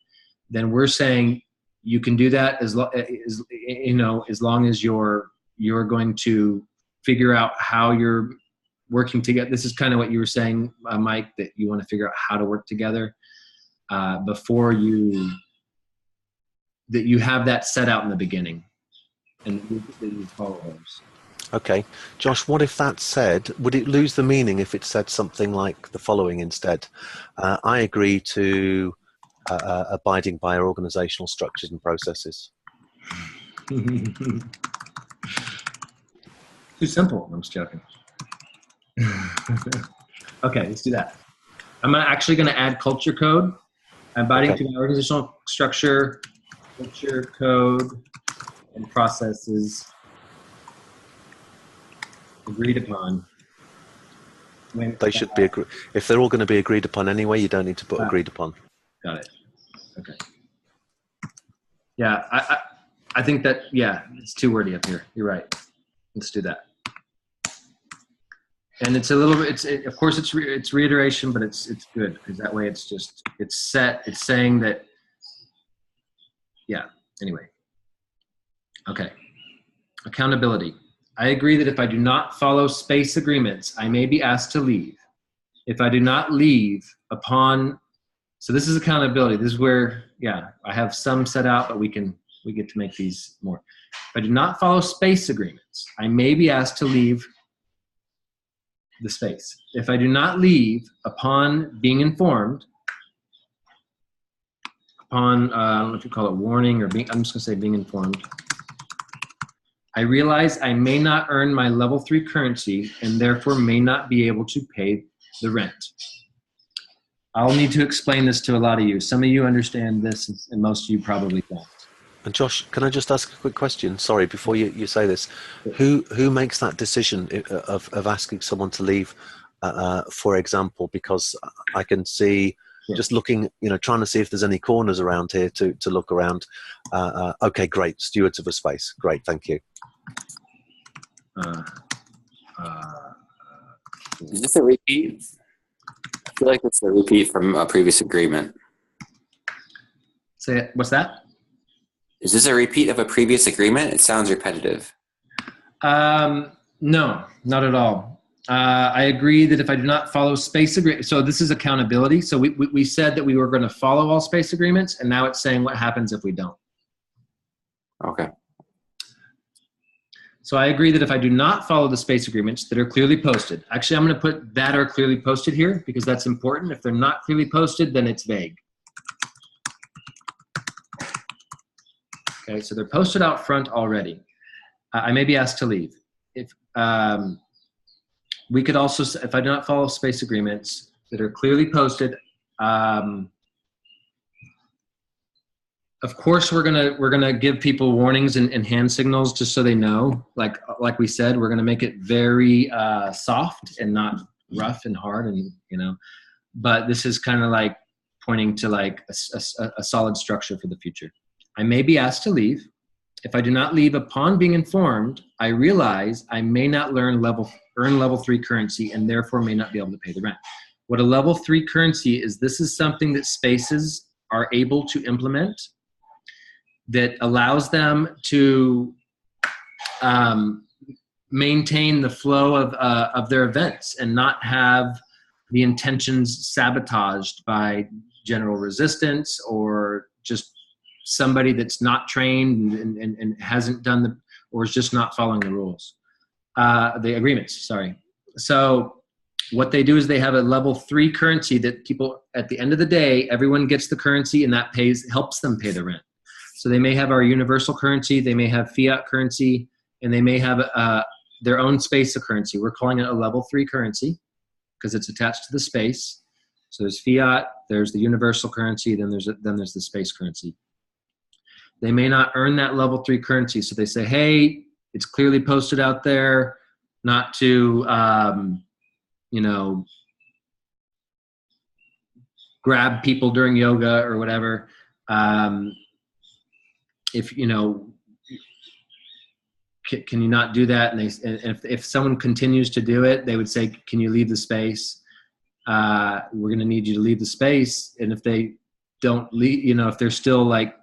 Then we're saying you can do that as long as you're going to figure out how you're working together. This is kind of what you were saying, Mike, that you want to figure out how to work together before that you have that set out in the beginning, and you follow those. Okay. Josh, what if that said, would it lose the meaning if it said something like the following instead? I agree to abiding by our organizational structures and processes. Too simple. I'm just joking. Okay, let's do that. I'm actually going to add culture code. Abiding to the organizational structure, culture code, and processes agreed upon. They should be if they're all going to be agreed upon anyway, you don't need to put agreed upon. Got it. Okay. Yeah, I think that, yeah, it's too wordy up here. You're right. Let's do that. And it's a little bit, of course it's reiteration, but it's good because that way it's set. It's saying that, yeah, anyway. Okay. Accountability. I agree that if I do not follow space agreements, I may be asked to leave. If I do not leave upon, so this is accountability. This is where, yeah, I have some set out, but we get to make these more. If I do not follow space agreements, I may be asked to leave the space. If I do not leave upon being informed, upon, I don't know if you call it warning or being, I'm just gonna say being informed, I realize I may not earn my level 3 currency and therefore may not be able to pay the rent. I'll need to explain this to a lot of you. Some of you understand this and most of you probably don't. And Josh, can I just ask a quick question? Sorry, before you say this, who makes that decision of asking someone to leave, for example? Because I can see, just looking, trying to see if there's any corners around here to look around. Okay, great. Stewards of a space. Great, thank you. Is this a repeat? I feel like it's a repeat from a previous agreement. Say it. What's that? Is this a repeat of a previous agreement? It sounds repetitive. No, not at all. I agree that if I do not follow space agreement, so this is accountability. So we said that we were going to follow all space agreements, and now it's saying what happens if we don't. Okay. So I agree that if I do not follow the space agreements that are clearly posted, actually I'm going to put that are clearly posted here because that's important. If they're not clearly posted, then it's vague. Okay, so they're posted out front already. I may be asked to leave. If we could also, if I do not follow space agreements that are clearly posted, of course we're gonna give people warnings and hand signals just so they know. Like we said, we're gonna make it very soft and not rough and hard, and But this is kind of like pointing to like a solid structure for the future. I may be asked to leave. If I do not leave upon being informed, I realize I may not earn level 3 currency and therefore may not be able to pay the rent. What a level 3 currency is, this is something that spaces are able to implement that allows them to maintain the flow of their events and not have the intentions sabotaged by general resistance or just somebody that's not trained and hasn't done or is just not following the rules, the agreements, sorry. So what they do is they have a level 3 currency that people, at the end of the day, everyone gets the currency and that helps them pay the rent. So they may have our universal currency, they may have fiat currency, and they may have their own space of currency. We're calling it a level 3 currency because it's attached to the space. So there's fiat, there's the universal currency, then there's the space currency. They may not earn that level 3 currency. So they say, hey, it's clearly posted out there not to, grab people during yoga or whatever. If, can you not do that? And if someone continues to do it, they would say, can you leave the space? We're going to need you to leave the space. And if they don't leave, if they're still like,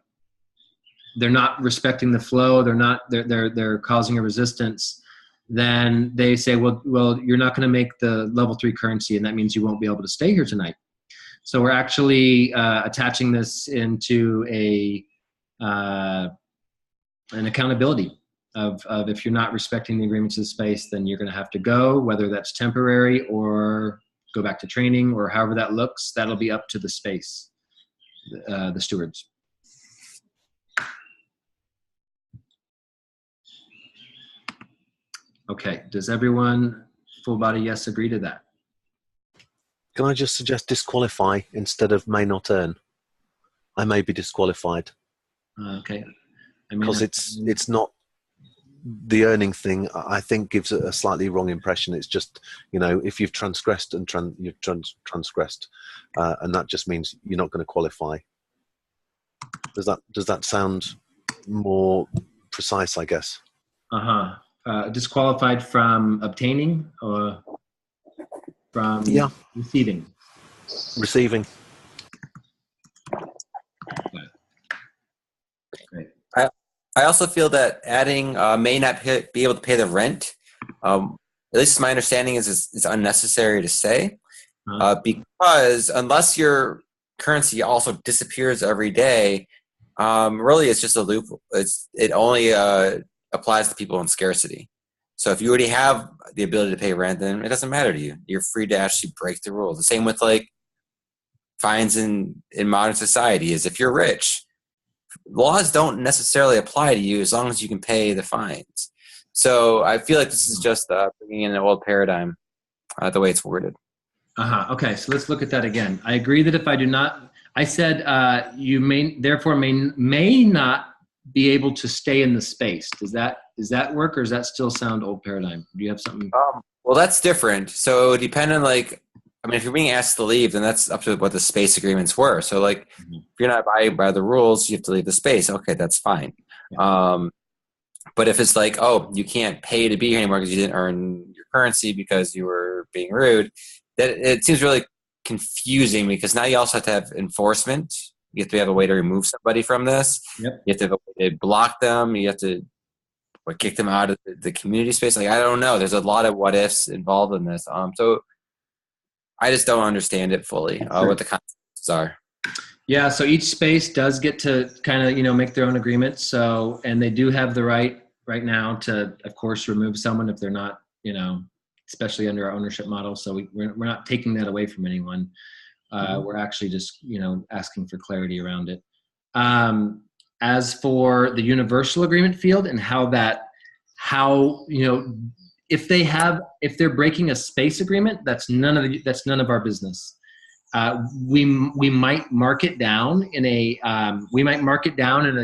they're not respecting the flow, they're causing a resistance, then they say, well, you're not going to make the level 3 currency, and that means you won't be able to stay here tonight. So we're actually attaching this into an accountability of if you're not respecting the agreements of space, then you're going to have to go, whether that's temporary or go back to training or however that looks. That'll be up to the space, the stewards. Okay, does everyone full body yes agree to that? Can I just suggest disqualify instead of may not earn? I may be disqualified Okay. because it's not the earning thing. I think gives a slightly wrong impression. It's just, you know, if you've transgressed and you've transgressed, and that just means you're not going to qualify. Does that sound more precise? I guess. Disqualified from obtaining or from receiving? Receiving. Great. I also feel that adding may not be able to pay the rent. At least my understanding is it's unnecessary to say, because unless your currency also disappears every day, really it's just a loop. It only applies to people in scarcity. So if you already have the ability to pay rent, then it doesn't matter to you. You're free to actually break the rules. The same with like fines in modern society is if you're rich, laws don't necessarily apply to you as long as you can pay the fines. So I feel like this is just bringing in an old paradigm, the way it's worded. Okay, so let's look at that again. I agree that if I do not, I said you may not be able to stay in the space. Does that work, or does that still sound old paradigm? Do you have something? Well, that's different. So it would depend on if you're being asked to leave, then that's up to what the space agreements were. So if you're not abiding by the rules, you have to leave the space. Okay, that's fine. Yeah. But if it's like, oh, you can't pay to be here anymore because you didn't earn your currency because you were being rude, that it seems really confusing, because now you also have to have enforcement. You have to have a way to remove somebody from this. Yep. You have to have a way to block them. You have to kick them out of the community space. Like, I don't know. There's a lot of what ifs involved in this. So I just don't understand it fully, what the consequences are. Yeah, so each space does get to kind of, make their own agreements. So, and they do have the right now to, of course, remove someone if they're not, especially under our ownership model. So we're not taking that away from anyone. We're actually just, asking for clarity around it. As for the universal agreement field and if they're breaking a space agreement, that's none of our business. We might mark it down in a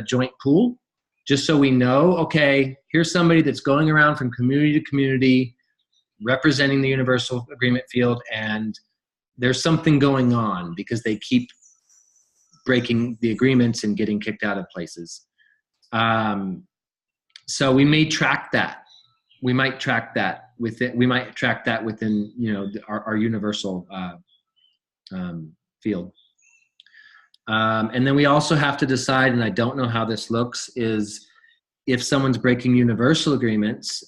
joint pool, just so we know, okay, here's somebody that's going around from community to community representing the universal agreement field, and there's something going on because they keep breaking the agreements and getting kicked out of places. So we may track that. We might track that within, our universal field. And then we also have to decide, and I don't know how this looks, is if someone's breaking universal agreements,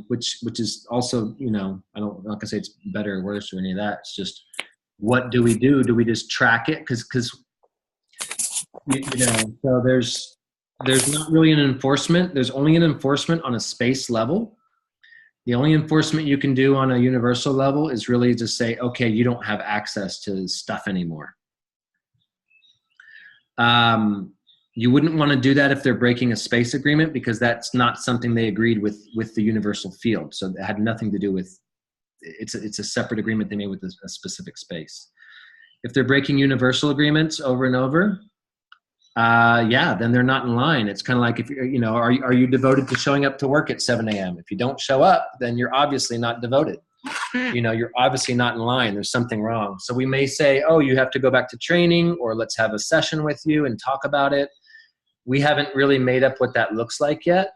which is also, I'm not gonna say it's better or worse or any of that. It's just, what do we do? Do we just track it? Because so there's not really an enforcement. There's only an enforcement on a space level. The only enforcement you can do on a universal level is really to say, okay, you don't have access to stuff anymore. You wouldn't want to do that if they're breaking a space agreement, because that's not something they agreed with the universal field. So it had nothing to do with, it's a separate agreement they made with a specific space. If they're breaking universal agreements over and over, then they're not in line. It's kind of like, if are you devoted to showing up to work at 7 a.m.? If you don't show up, then you're obviously not devoted. You're obviously not in line. There's something wrong. So we may say, oh, you have to go back to training, or let's have a session with you and talk about it. We haven't really made up what that looks like yet.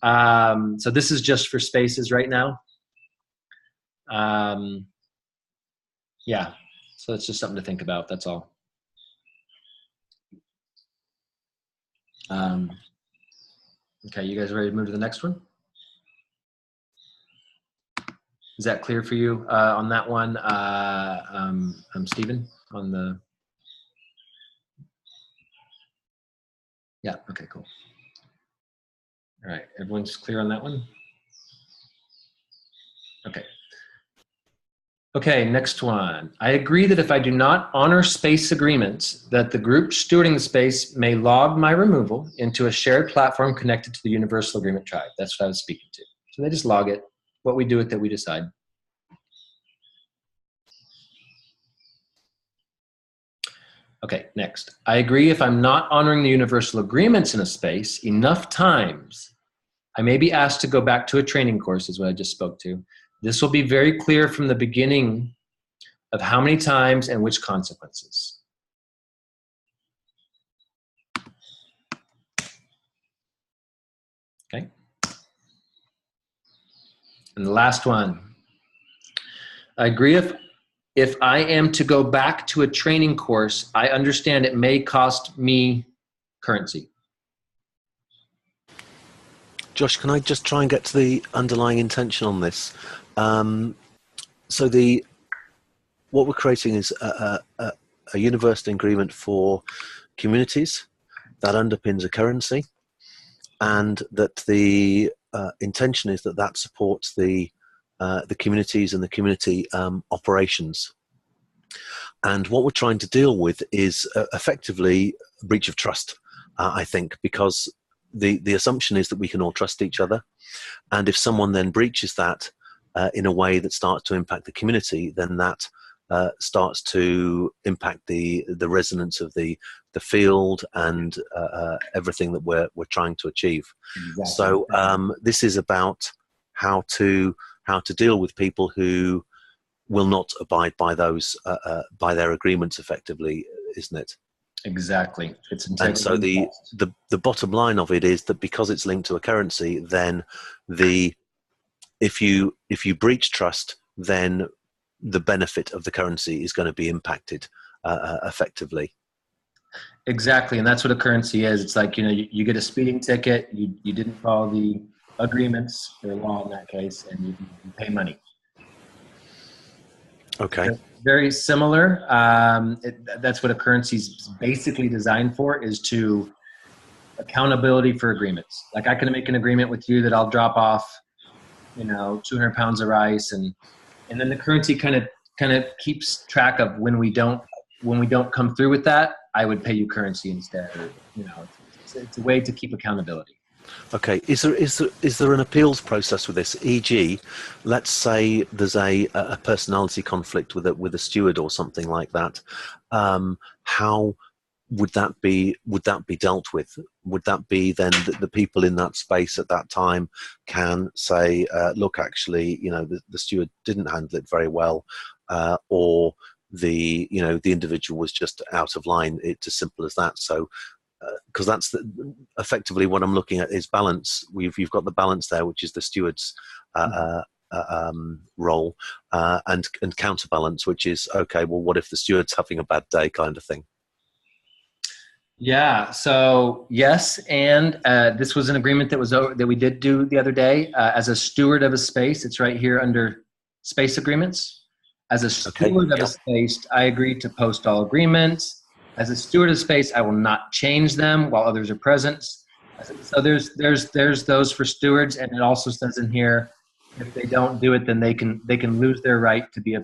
So this is just for spaces right now. So it's just something to think about. That's all. Okay, you guys ready to move to the next one? Is that clear for you on that one, Stephen? On the okay, cool. All right, everyone's clear on that one? Okay. Okay, next one. I agree that if I do not honor space agreements, that the group stewarding the space may log my removal into a shared platform connected to the Universal Agreement Tribe. That's what I was speaking to. So they just log it. What we do with it, we decide. Okay, next. I agree if I'm not honoring the universal agreements in a space enough times, I may be asked to go back to a training course, is what I just spoke to. This will be very clear from the beginning of how many times and which consequences. Okay. And the last one. I agree if I am to go back to a training course, I understand it may cost me currency. Josh, can I just try and get to the underlying intention on this? So what we're creating is a universal agreement for communities that underpins a currency, and that the intention is that that supports the communities and the community operations. And what we're trying to deal with is effectively a breach of trust, I think, because the assumption is that we can all trust each other. And if someone then breaches that in a way that starts to impact the community, then that starts to impact the resonance of the field and everything that we're trying to achieve. Exactly. So this is about how to deal with people who will not abide by those by their agreements effectively, isn't it? Exactly. And so the bottom line of it is that because it's linked to a currency, then if you breach trust, then the benefit of the currency is going to be impacted effectively. Exactly, and that's what a currency is. It's like, you get a speeding ticket, you didn't follow the agreements or law in that case, and you pay money. Okay. Very similar. That's what a currency is basically designed for, is to accountability for agreements. Like, I can make an agreement with you that I'll drop off, 200 pounds of rice, and then the currency kind of keeps track of when we don't come through with that, I would pay you currency instead. It's a way to keep accountability. Okay. Is there an appeals process with this? E.g., let's say there's a personality conflict with a steward or something like that. How would that be dealt with? Would that be then the people in that space at that time can say, look, actually, the steward didn't handle it very well, or the individual was just out of line? It's as simple as that. So because that's effectively what I'm looking at is balance. You've got the balance there, which is the steward's role, and counterbalance, which is, okay, well, what if the steward's having a bad day, kind of thing. Yeah. So yes, and this was an agreement that we did do the other day. As a steward of a space, it's right here under space agreements. As a steward of a space, I agree to post all agreements. As a steward of space, I will not change them while others are present. So there's those for stewards, and it also says in here, if they don't do it, then they can lose their right to be a